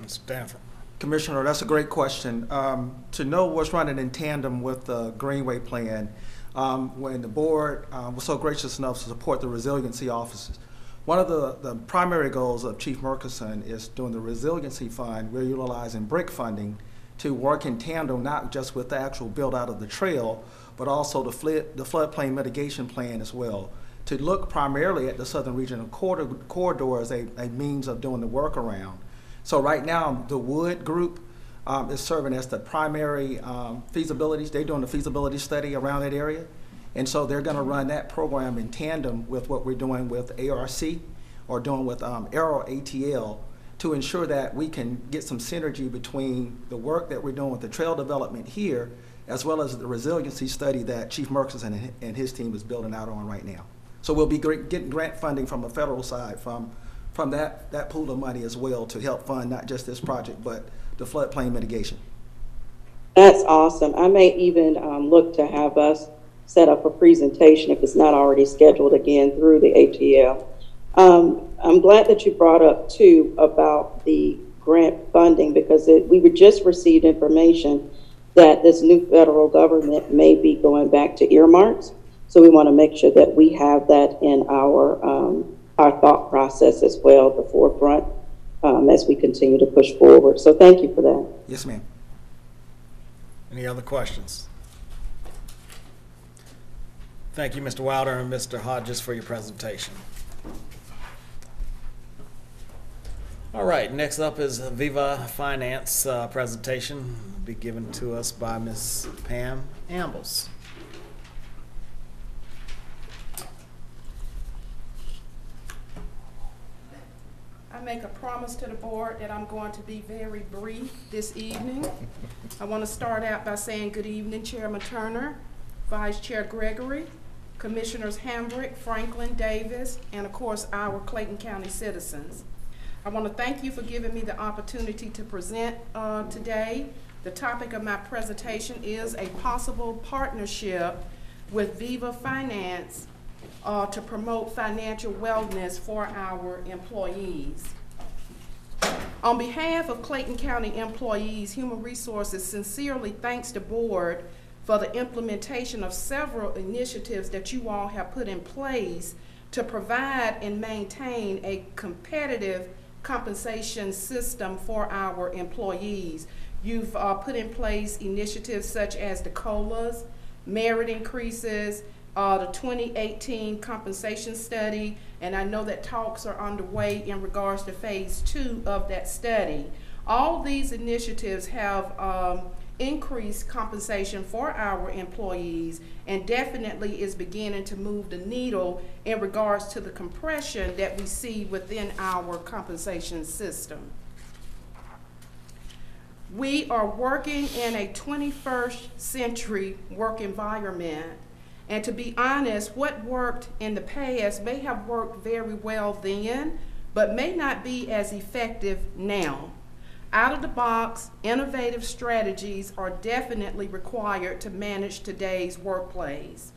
Ms. Stanford. Commissioner, that's a great question. To know what's running in tandem with the Greenway plan, when the board was so gracious enough to support the resiliency offices, one of the primary goals of Chief Murkison is doing the resiliency fund. We're utilizing BRIC funding to work in tandem, not just with the actual build out of the trail, but also the floodplain mitigation plan as well, to look primarily at the southern regional corridor as a means of doing the workaround. So right now, the Wood Group is serving as the primary feasibilities. They're doing the feasibility study around that area. And so they're gonna run that program in tandem with what we're doing with ARC or doing with Aero ATL, to ensure that we can get some synergy between the work that we're doing with the trail development here, as well as the resiliency study that Chief Murkison and his team is building out on right now. So we'll be getting grant funding from the federal side, from that pool of money as well, to help fund not just this project, but the floodplain mitigation. That's awesome. I may even look to have us set up a presentation, if it's not already scheduled, again through the ATL. I'm glad that you brought up too about the grant funding, because we would just received information that this new federal government may be going back to earmarks. So we want to make sure that we have that in our thought process as well, the forefront, as we continue to push forward. So thank you for that. Yes, ma'am. Any other questions? Thank you, Mr. Wilder and Mr. Hodges, for your presentation. All right, next up is Aviva Finance presentation, will be given to us by Ms. Pam Ambles. make a promise to the board that I'm going to be very brief this evening. I want to start out by saying good evening, Chairman Turner, Vice Chair Gregory, Commissioners Hambrick, Franklin, Davis, and of course our Clayton County citizens. I want to thank you for giving me the opportunity to present today. The topic of my presentation is a possible partnership with Aviva Finance to promote financial wellness for our employees. On behalf of Clayton County employees, Human Resources sincerely thanks the board for the implementation of several initiatives that you all have put in place to provide and maintain a competitive compensation system for our employees. You've put in place initiatives such as the COLAs, merit increases, the 2018 compensation study, and I know that talks are underway in regards to phase 2 of that study. All these initiatives have increased compensation for our employees and definitely is beginning to move the needle in regards to the compression that we see within our compensation system. We are working in a 21st century work environment. And to be honest, what worked in the past may have worked very well then, but may not be as effective now. Out of the box, innovative strategies are definitely required to manage today's workplace.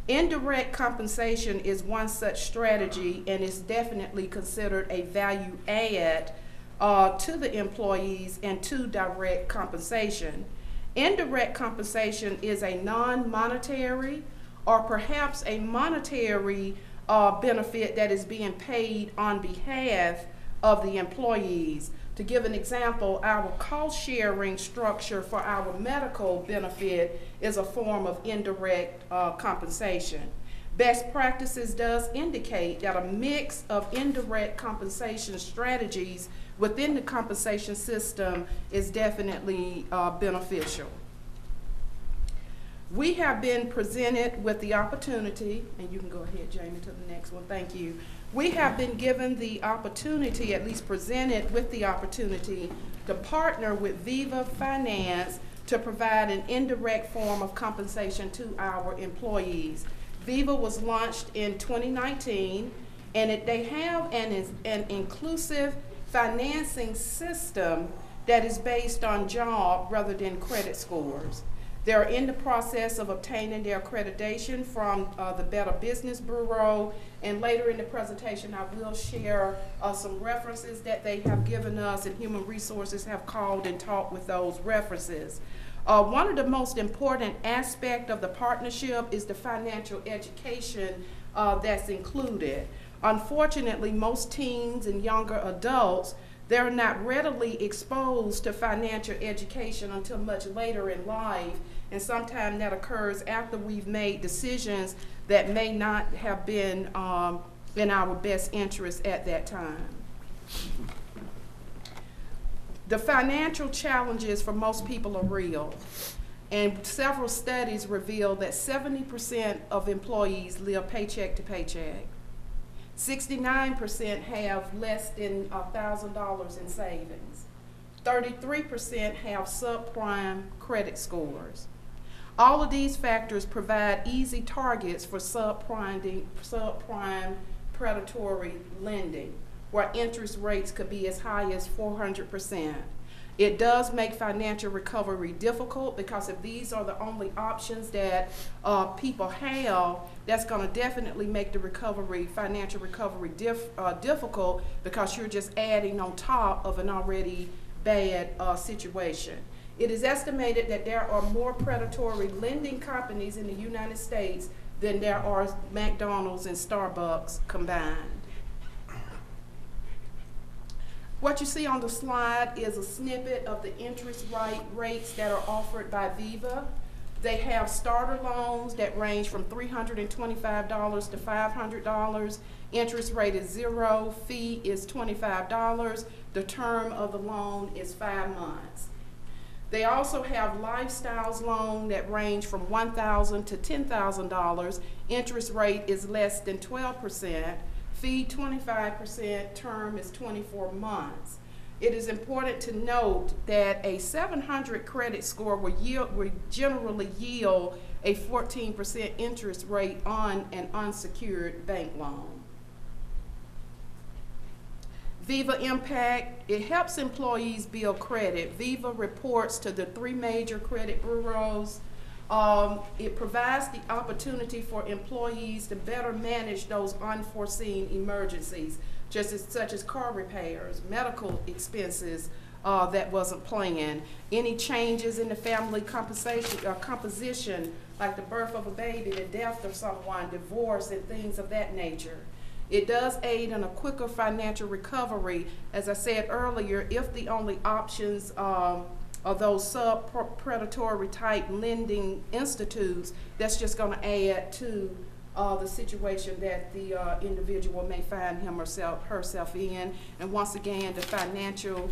Indirect compensation is one such strategy and is definitely considered a value add to the employees and to direct compensation. Indirect compensation is a non-monetary or perhaps a monetary benefit that is being paid on behalf of the employees. To give an example, our cost sharing structure for our medical benefit is a form of indirect compensation. Best practices does indicate that a mix of indirect compensation strategies within the compensation system is definitely beneficial. We have been presented with the opportunity, and you can go ahead, Jamie, to the next one, thank you. We have been given the opportunity, at least presented with the opportunity, to partner with Aviva Finance to provide an indirect form of compensation to our employees. Aviva was launched in 2019, and they have an inclusive financing system that is based on job rather than credit scores. They're in the process of obtaining their accreditation from the Better Business Bureau, and later in the presentation I will share some references that they have given us, and Human Resources have called and talked with those references. One of the most important aspects of the partnership is the financial education that's included. Unfortunately, most teens and younger adults, they're not readily exposed to financial education until much later in life, and sometimes that occurs after we've made decisions that may not have been in our best interest at that time. The financial challenges for most people are real, and several studies reveal that 70% of employees live paycheck to paycheck. 69% have less than $1,000 in savings. 33% have subprime credit scores. All of these factors provide easy targets for subprime predatory lending, where interest rates could be as high as 400%. It does make financial recovery difficult, because if these are the only options that people have, that's going to definitely make the financial recovery difficult, because you're just adding on top of an already bad situation. It is estimated that there are more predatory lending companies in the United States than there are McDonald's and Starbucks combined. What you see on the slide is a snippet of the interest rates that are offered by Aviva. They have starter loans that range from $325 to $500. Interest rate is 0, fee is $25. The term of the loan is 5 months. They also have lifestyles loan that range from $1,000 to $10,000. Interest rate is less than 12%. Fee 25%, term is 24 months. It is important to note that a 700 credit score will generally yield a 14% interest rate on an unsecured bank loan. Viva Impact, it helps employees build credit. Viva reports to the 3 major credit bureaus. It provides the opportunity for employees to better manage those unforeseen emergencies, such as car repairs, medical expenses that wasn't planned, any changes in the family composition, like the birth of a baby, the death of someone, divorce, and things of that nature. It does aid in a quicker financial recovery, as I said earlier, if the only options are those sub-predatory type lending institutes. That's just going to add to the situation that the individual may find him or herself in. And once again, the financial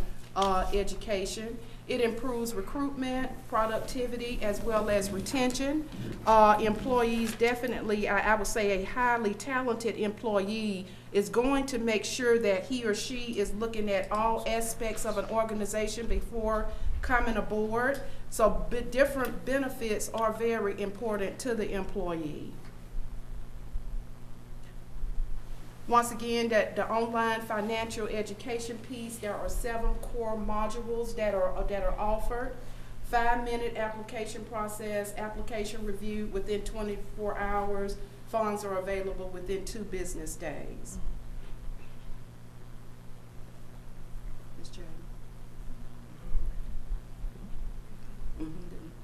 education. It improves recruitment, productivity, as well as retention. Employees definitely, I would say a highly talented employee is going to make sure that he or she is looking at all aspects of an organization before coming aboard. So different benefits are very important to the employee. Once again, the online financial education piece, there are 7 core modules that are offered. 5-minute application process, application review within 24 hours. Funds are available within 2 business days. Ms. Jane.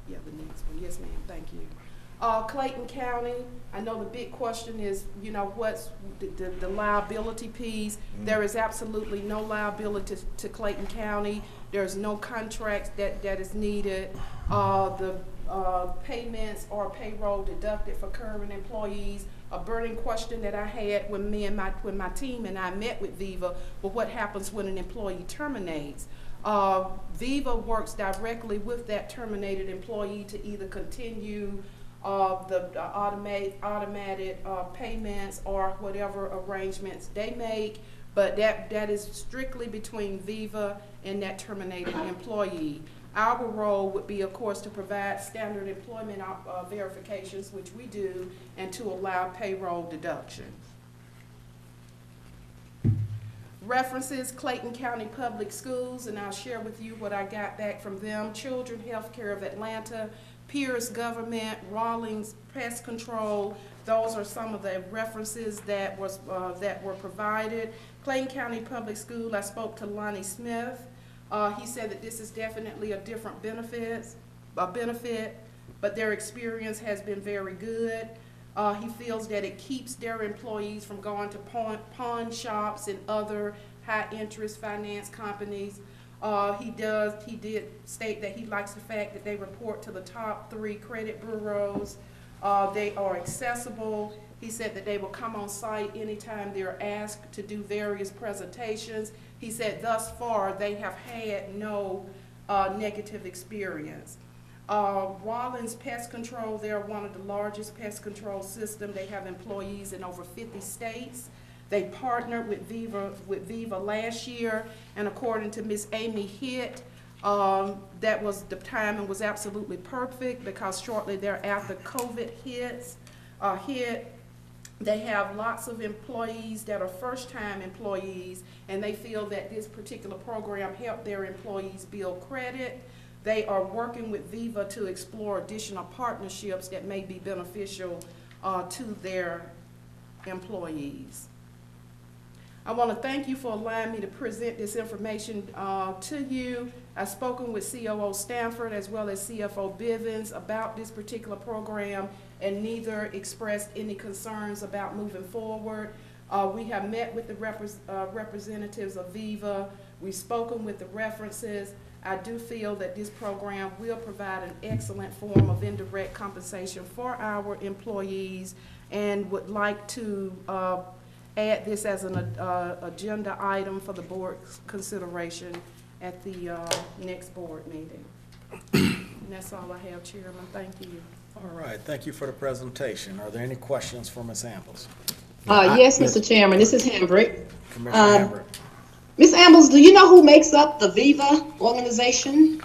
Yeah, the next one. Yes, ma'am. Thank you. Clayton County, I know the big question is, you know, what's the liability piece. There is absolutely no liability to Clayton County. There's no contracts that is needed. The payments are payroll deducted for current employees. A burning question that I had when my team and I met with Viva, well, what happens when an employee terminates? Viva works directly with that terminated employee to either continue the automated payments or whatever arrangements they make, but that is strictly between Viva and that terminated employee. Our role would be, of course, to provide standard employment verifications, which we do, and to allow payroll deductions. References, Clayton County Public Schools, and I'll share with you what I got back from them. Children Healthcare of Atlanta, Pierce Government, Rawlings Pest Control. Those are some of the references that were provided. Clayton County Public School, I spoke to Lonnie Smith. He said that this is definitely a different benefit, but their experience has been very good. He feels that it keeps their employees from going to pawn shops and other high-interest finance companies. He did state that he likes the fact that they report to the top 3 credit bureaus. They are accessible. He said that they will come on site anytime they're asked to do various presentations. He said thus far they have had no negative experience. Rawlings Pest Control, they're one of the largest pest control systems. They have employees in over 50 states. They partnered with Viva last year, and according to Miss Amy Hitt, that was the timing was absolutely perfect because shortly thereafter COVID hit. They have lots of employees that are first-time employees, and they feel that this particular program helped their employees build credit. They are working with Viva to explore additional partnerships that may be beneficial to their employees. I want to thank you for allowing me to present this information to you. I've spoken with COO Stanford as well as CFO Bivens about this particular program, and neither expressed any concerns about moving forward. We have met with the representatives of Viva. We've spoken with the references. I do feel that this program will provide an excellent form of indirect compensation for our employees, and would like to add this as an agenda item for the board's consideration at the next board meeting. And that's all I have, Chairman. Thank you. All right, thank you for the presentation. Are there any questions for Ms. Ambles? Yes, Mr. Chairman, this is Hambrick. Commissioner Hambrick. Ms. Ambles, do you know who makes up the Viva organization?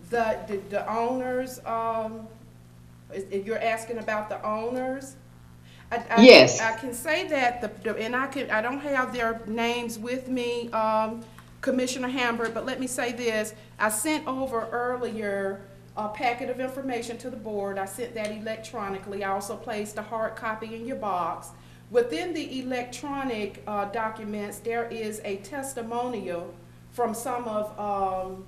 The owners, if you're asking about the owners? Yes. I can say that, I don't have their names with me, Commissioner Hambrick, but let me say this. I sent over earlier a packet of information to the board. I sent that electronically. I also placed a hard copy in your box. Within the electronic documents, there is a testimonial from some of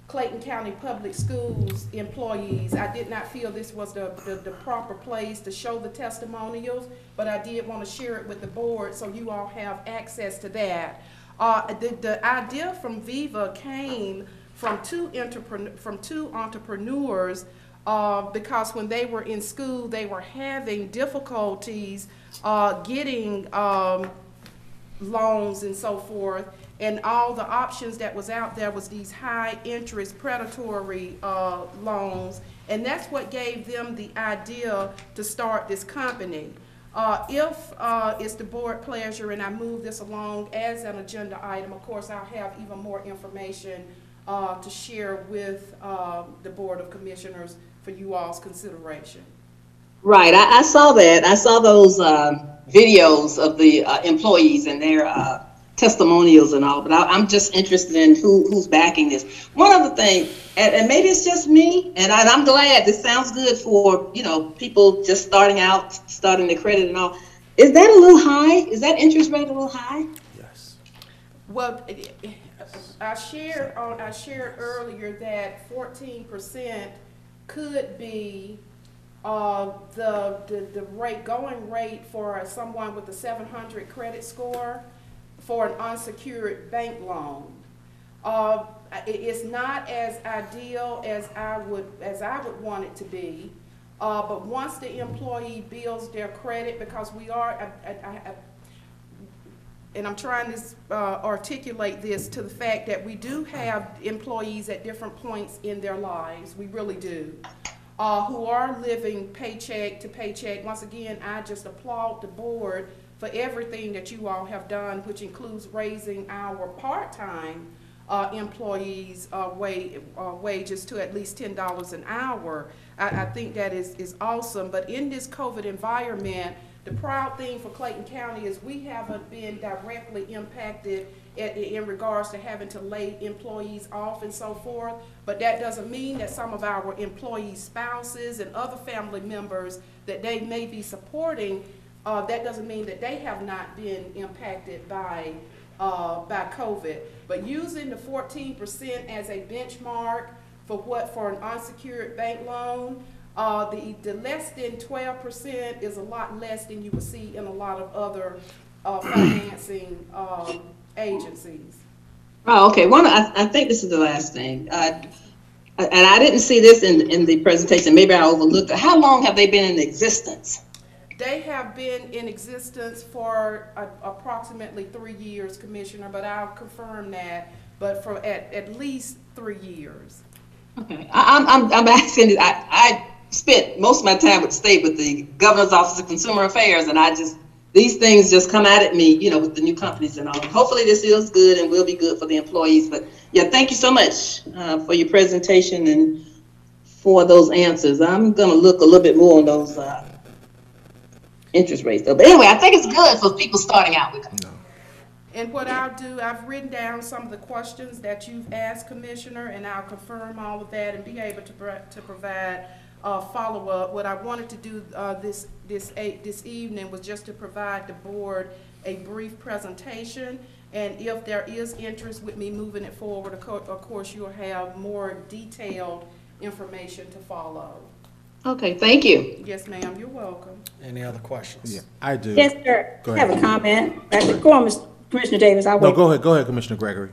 Clayton County Public Schools employees. I did not feel this was the proper place to show the testimonials, but I did want to share it with the board so you all have access to that. The idea from Viva came from two entrepreneurs because when they were in school, they were having difficulties getting loans and so forth, and all the options that was out there was these high interest predatory loans, and that's what gave them the idea to start this company. If it's the board pleasure and I move this along as an agenda item, of course I'll have even more information to share with the Board of Commissioners for you all's consideration. Right, I saw that. I saw those videos of the employees and their testimonials and all, but I'm just interested in who's backing this. One other thing, and maybe it's just me, and I'm glad this sounds good for, you know, people just starting out, starting their credit and all. Is that a little high? Is that interest rate a little high? Yes. Well, I shared earlier that 14% could be the going rate for someone with a 700 credit score for an unsecured bank loan. It's not as ideal as I would want it to be, but once the employee builds their credit, because we are, and I'm trying to articulate this to the fact that we do have employees at different points in their lives, we really do, who are living paycheck to paycheck. Once again, I just applaud the board for everything that you all have done, which includes raising our part-time employees' wages to at least $10 an hour. I think that is awesome, but in this COVID environment, the proud thing for Clayton County is we haven't been directly impacted in regards to having to lay employees off and so forth, but that doesn't mean that some of our employees' spouses and other family members that they may be supporting, that doesn't mean that they have not been impacted by COVID. But using the 14% as a benchmark for an unsecured bank loan, the less than 12% is a lot less than you would see in a lot of other financing agencies. Oh, okay. I think this is the last thing. And I didn't see this in the presentation. Maybe I overlooked it. How long have they been in existence? They have been in existence for approximately 3 years, Commissioner, but I'll confirm that, but for at least 3 years. Okay. I'm asking, I spent most of my time with the state with the Governor's Office of Consumer Affairs, and these things just come out at me, you know, with the new companies and all. Hopefully this is good and will be good for the employees. But yeah, thank you so much for your presentation and for those answers. I'm going to look a little bit more on those interest rates though. But anyway, I think it's good for people starting out with it. And what I'll do, I've written down some of the questions that you've asked, Commissioner, and I'll confirm all of that and be able to provide follow-up. What I wanted to do this evening was just to provide the board a brief presentation, and if there is interest with me moving it forward, of course you'll have more detailed information to follow. Okay, thank you. Yes, ma'am, you're welcome. Any other questions? Yeah, I do. Yes, sir. Go I have ahead. a comment. Go on, Commissioner Davis. No, go ahead, Commissioner Gregory.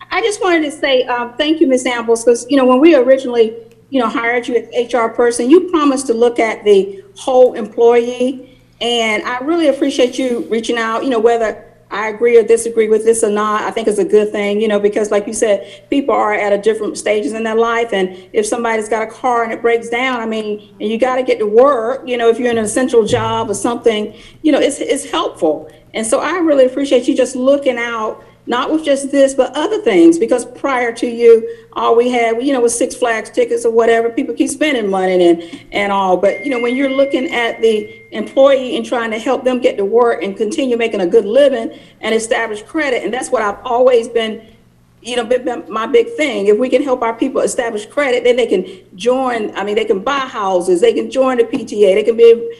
I just wanted to say thank you, Ms. Ambles, because, you know, when we originally, you know, hired you as HR person, you promised to look at the whole employee. And I really appreciate you reaching out, you know, whether I agree or disagree with this or not, I think it's a good thing, you know, because like you said, people are at a different stages in their life. And if somebody's got a car and it breaks down, I mean, and you got to get to work, you know, if you're in an essential job or something, you know, it's helpful. And so I really appreciate you just looking out, not with just this, but other things, because prior to you, all we had, you know, was Six Flags tickets or whatever. People keep spending money and all. But, you know, when you're looking at the employee and trying to help them get to work and continue making a good living and establish credit, and that's what I've always been, you know, been my big thing. If we can help our people establish credit, then they can join, I mean, they can buy houses, they can join the PTA, they can be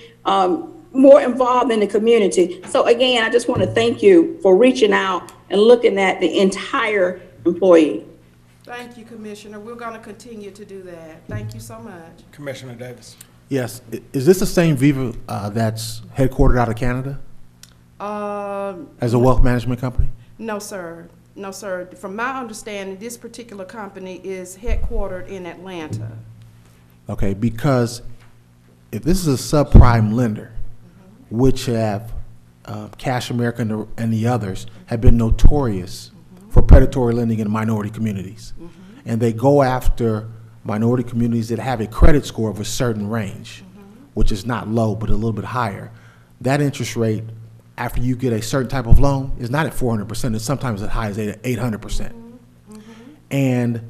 more involved in the community. So again, I just want to thank you for reaching out and looking at the entire employee. Thank you, Commissioner. We're going to continue to do that. Thank you so much. Commissioner Davis. Yes. Is this the same Viva that's headquartered out of Canada as a wealth management company? No, sir. No, sir. From my understanding, this particular company is headquartered in Atlanta. Okay, because if this is a subprime lender, which have Cash America and the others have been notorious for predatory lending in minority communities. And they go after minority communities that have a credit score of a certain range, which is not low, but a little bit higher. That interest rate, after you get a certain type of loan, is not at 400%. It's sometimes as high as 800%. And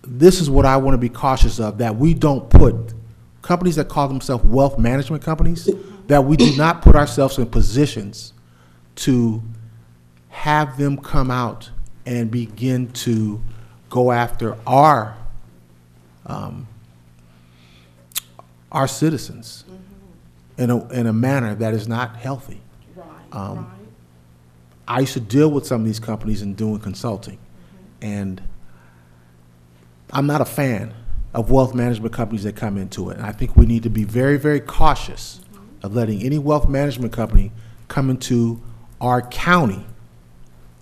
this is what I want to be cautious of, that we don't put companies that call themselves wealth management companies, that we do not put ourselves in positions to have them come out and begin to go after our citizens in a manner that is not healthy. Right. I used to deal with some of these companies and doing consulting, and I'm not a fan of wealth management companies that come into it. And I think we need to be very, very cautious of letting any wealth management company come into our county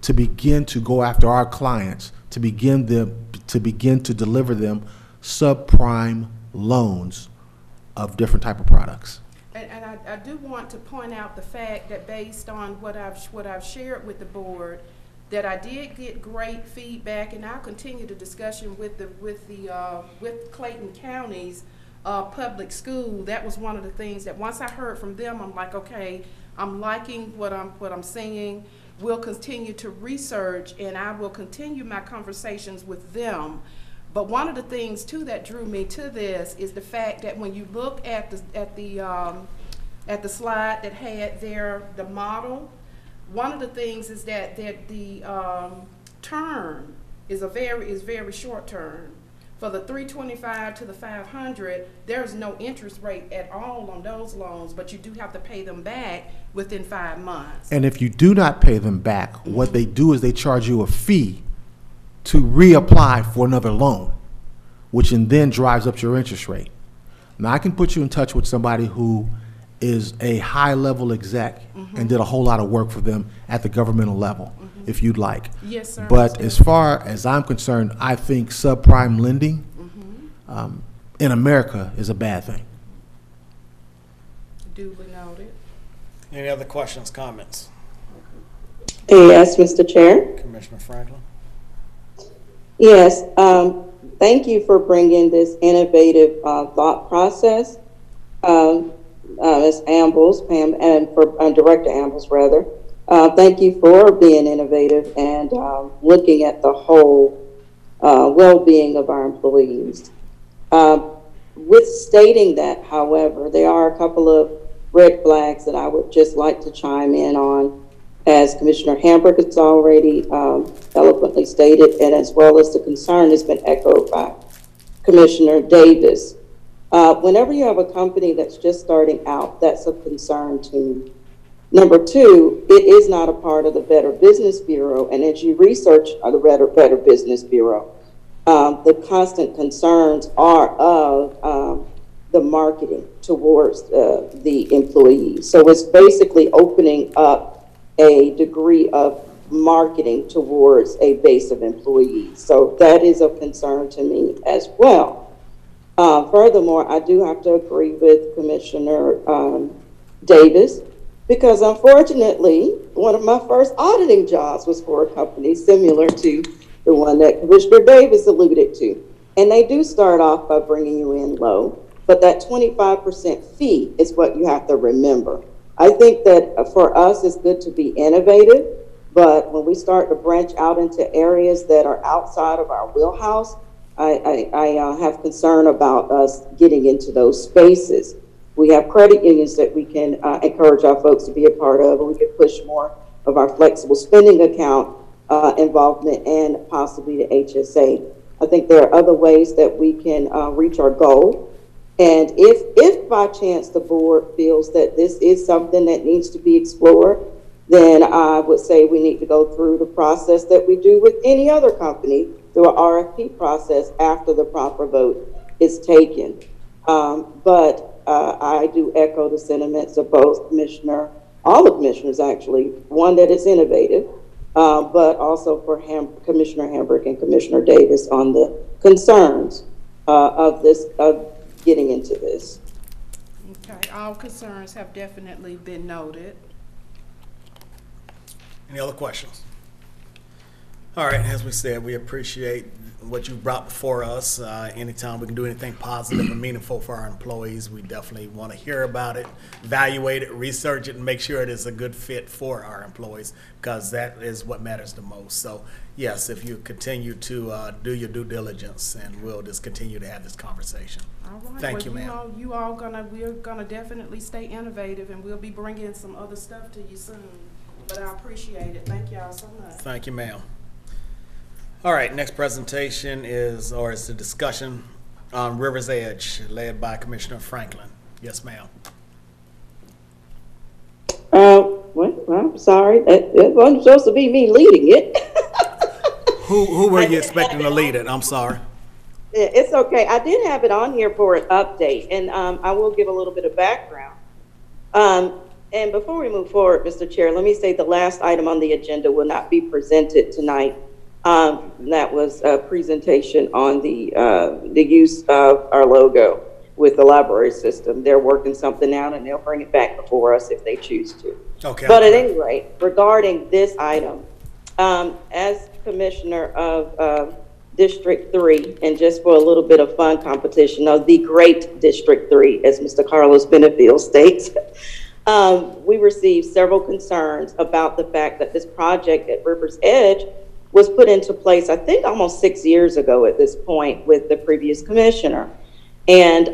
to begin to go after our clients, to begin to deliver them subprime loans of different type of products. And I do want to point out the fact that based on what I've shared with the board, that I did get great feedback, and I'll continue the discussion with Clayton County's public school. That was one of the things that once I heard from them, I'm like, okay, I'm liking what I'm seeing. We'll continue to research, and I will continue my conversations with them. But one of the things too that drew me to this is the fact that when you look at the slide that had there the model, one of the things is that the term is very short term. For the 325 to the 500, there's no interest rate at all on those loans, but you do have to pay them back within 5 months. And if you do not pay them back, what they do is they charge you a fee to reapply for another loan, which then drives up your interest rate. Now, I can put you in touch with somebody who is a high-level exec and did a whole lot of work for them at the governmental level, if you'd like. Yes, sir. But as far as I'm concerned, I think subprime lending in America is a bad thing. Duly noted. Any other questions, comments? Yes, Mr. Chair. Commissioner Franklin. Yes, thank you for bringing this innovative thought process. Ms. Ambles, Pam, and for Director Ambles, rather. Thank you for being innovative and looking at the whole well-being of our employees. With stating that, however, there are a couple of red flags that I would just like to chime in on, as Commissioner Hambrick has already eloquently stated, and as well as the concern has been echoed by Commissioner Davis. Whenever you have a company that's just starting out, that's a concern to me. Number two, it is not a part of the Better Business Bureau, and as you research the Better Business Bureau, the constant concerns are of the marketing towards the employees. So it's basically opening up a degree of marketing towards a base of employees. So that is of concern to me as well. Furthermore, I do have to agree with Commissioner Davis because unfortunately, one of my first auditing jobs was for a company similar to the one that Commissioner Davis alluded to. And they do start off by bringing you in low, but that 25% fee is what you have to remember. I think that for us, it's good to be innovative, but when we start to branch out into areas that are outside of our wheelhouse, I have concern about us getting into those spaces. We have credit unions that we can encourage our folks to be a part of, and we can push more of our flexible spending account involvement and possibly the HSA. I think there are other ways that we can reach our goal. And if by chance the board feels that this is something that needs to be explored, then I would say we need to go through the process that we do with any other company, through an RFP process after the proper vote is taken. But I do echo the sentiments of both all the commissioners actually, one that is innovative, but also for Commissioner Hambrick and Commissioner Davis on the concerns of getting into this. Okay, all concerns have definitely been noted. Any other questions? All right, as we said, we appreciate what you brought before us. Anytime we can do anything positive and meaningful for our employees, we definitely want to hear about it, evaluate it, research it, and make sure it is a good fit for our employees, because that is what matters the most. So yes, if you continue to do your due diligence, and we'll just continue to have this conversation. All right. Thank you, ma'am. We're gonna definitely stay innovative, and we'll be bringing some other stuff to you soon. But I appreciate it. Thank y'all so much. Thank you, ma'am. All right, next presentation is a discussion on River's Edge, led by Commissioner Franklin. Yes, ma'am. Well, I'm sorry. That wasn't supposed to be me leading it. Who were you expecting to lead it? I'm sorry. It's okay. I did have it on here for an update, and I will give a little bit of background. And before we move forward, Mr. Chair, let me say the last item on the agenda will not be presented tonight. That was a presentation on the use of our logo with the library system. They're working something out, and they'll bring it back before us if they choose to. Okay. But at any rate, regarding this item, as Commissioner of District 3, and just for a little bit of fun competition of the great District 3, as Mr. Carlos Benefiel states, we received several concerns about the fact that this project at River's Edge was put into place, I think, almost 6 years ago at this point with the previous commissioner. And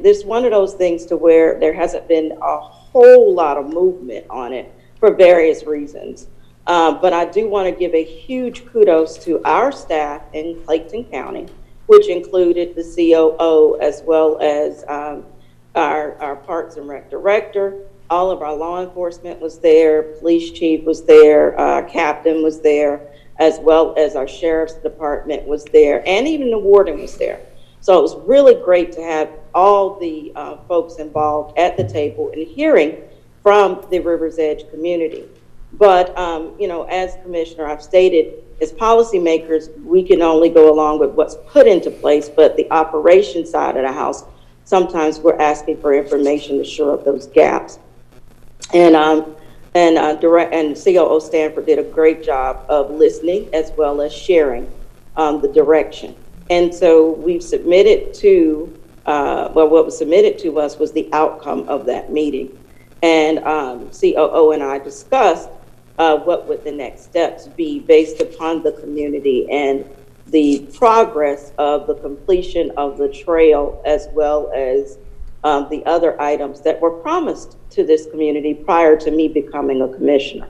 this one of those things to where there hasn't been a whole lot of movement on it for various reasons. But I do want to give a huge kudos to our staff in Clayton County, which included the COO as well as our Parks and Rec director. All of our law enforcement was there, police chief was there, captain was there, as well as our sheriff's department was there, and even the warden was there. So it was really great to have all the folks involved at the table and hearing from the River's Edge community. But, you know, as commissioner, I've stated, as policymakers, we can only go along with what's put into place, but the operation side of the house, sometimes we're asking for information to shore up those gaps. And COO Stanford did a great job of listening as well as sharing the direction. And so we've submitted to, what was submitted to us was the outcome of that meeting. And COO and I discussed what would the next steps be based upon the community and the progress of the completion of the trail, as well as the other items that were promised to this community prior to me becoming a commissioner.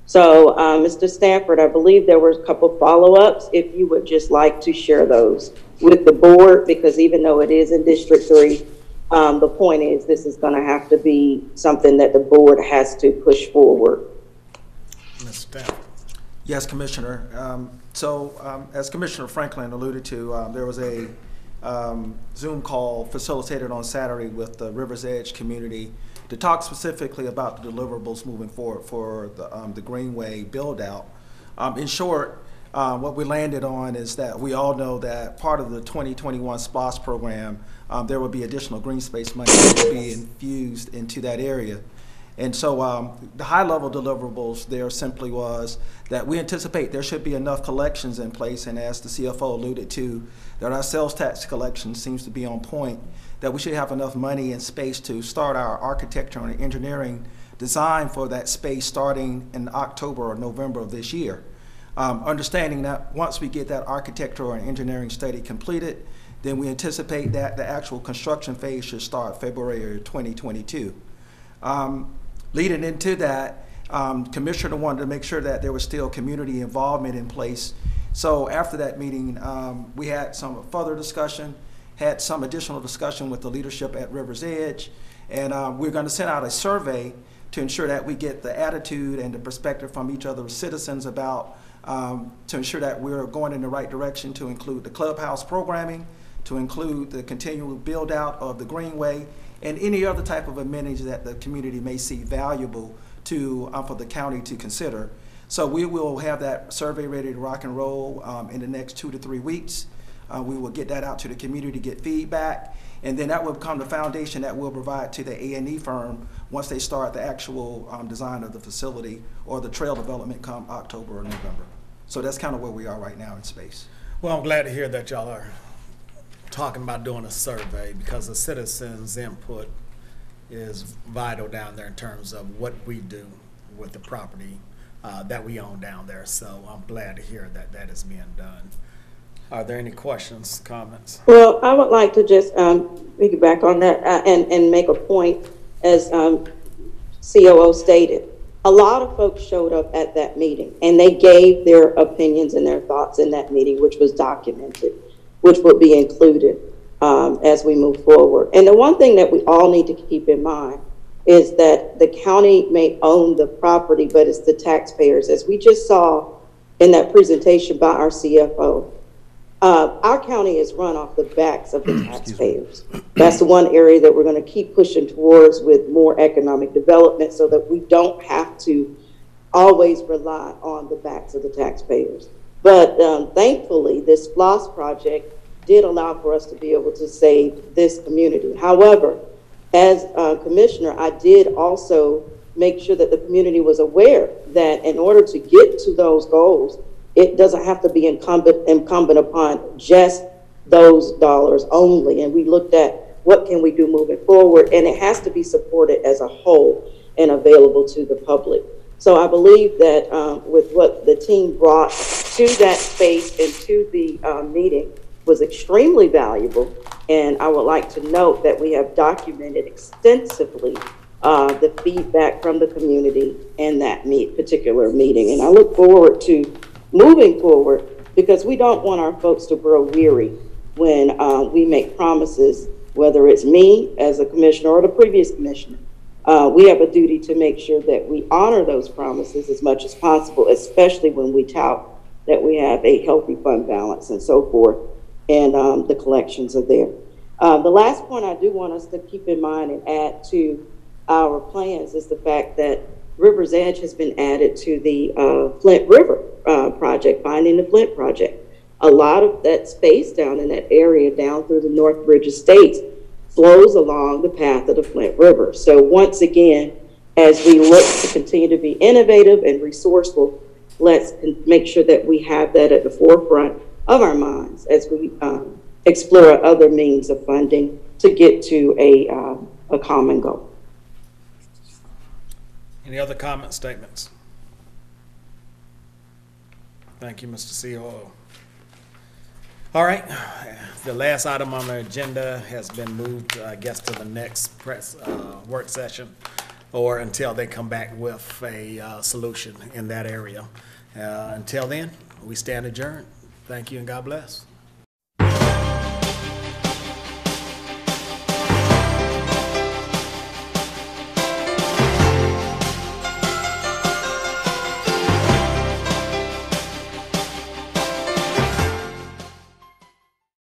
So, Mr. Stanford, I believe there were a couple follow-ups, if you would just like to share those with the board, because even though it is in District 3, the point is this is going to have to be something that the board has to push forward. Mr. Stanford. Yes, Commissioner. As Commissioner Franklin alluded to, there was a Zoom call facilitated on Saturday with the River's Edge community to talk specifically about the deliverables moving forward for the Greenway build out. In short, what we landed on is that we all know that part of the 2021 SPOS program, there will be additional green space money that will be infused into that area. And so the high-level deliverables there simply was that we anticipate there should be enough collections in place, and as the CFO alluded to, that our sales tax collection seems to be on point, that we should have enough money and space to start our architecture and engineering design for that space starting in October or November of this year. Understanding that once we get that architectural and engineering study completed, then we anticipate that the actual construction phase should start February 2022. Leading into that, Commissioner wanted to make sure that there was still community involvement in place. So after that meeting, we had some further discussion, had some additional discussion with the leadership at River's Edge, and we're going to send out a survey to ensure that we get the attitude and the perspective from each other's citizens about, to ensure that we're going in the right direction, to include the clubhouse programming, to include the continual build out of the Greenway, and any other type of amenities that the community may see valuable to, for the county to consider. So we will have that survey ready to rock and roll in the next 2 to 3 weeks. We will get that out to the community, get feedback, and then that will become the foundation that we'll provide to the A&E firm once they start the actual design of the facility or the trail development come October or November. So that's kind of where we are right now in space. Well, I'm glad to hear that y'all are talking about doing a survey, because the citizens' input is vital down there in terms of what we do with the property that we own down there. So I'm glad to hear that that is being done. Are there any questions, comments? Well, I would like to just piggyback on that and make a point, as COO stated. A lot of folks showed up at that meeting, and they gave their opinions and their thoughts in that meeting, which was documented, which will be included as we move forward. And the one thing that we all need to keep in mind is that the county may own the property, but it's the taxpayers. As we just saw in that presentation by our CFO, our county is run off the backs of the taxpayers. That's the one area that we're going to keep pushing towards with more economic development, so that we don't have to always rely on the backs of the taxpayers. But thankfully, this FLOSS project did allow for us to be able to save this community. However, as commissioner, I did also make sure that the community was aware that in order to get to those goals, it doesn't have to be incumbent upon just those dollars only. And we looked at what can we do moving forward, and it has to be supported as a whole and available to the public. So I believe that with what the team brought to that space and to the meeting was extremely valuable. And I would like to note that we have documented extensively the feedback from the community in that particular meeting. And I look forward to moving forward, because we don't want our folks to grow weary when we make promises, whether it's me as a commissioner or the previous commissioner. We have a duty to make sure that we honor those promises as much as possible, especially when we tout that we have a healthy fund balance and so forth, and the collections are there. The last point I do want us to keep in mind and add to our plans is the fact that River's Edge has been added to the Flint River project, Finding the Flint project. A lot of that space down in that area, down through the North Bridge Estates, flows along the path of the Flint River. So once again, as we look to continue to be innovative and resourceful, let's make sure that we have that at the forefront of our minds as we explore other means of funding to get to a common goal. Any other comments, statements? Thank you, Mr. COO. All right, the last item on the agenda has been moved, I guess, to the next work session, or until they come back with a solution in that area. Until then, we stand adjourned. Thank you and God bless.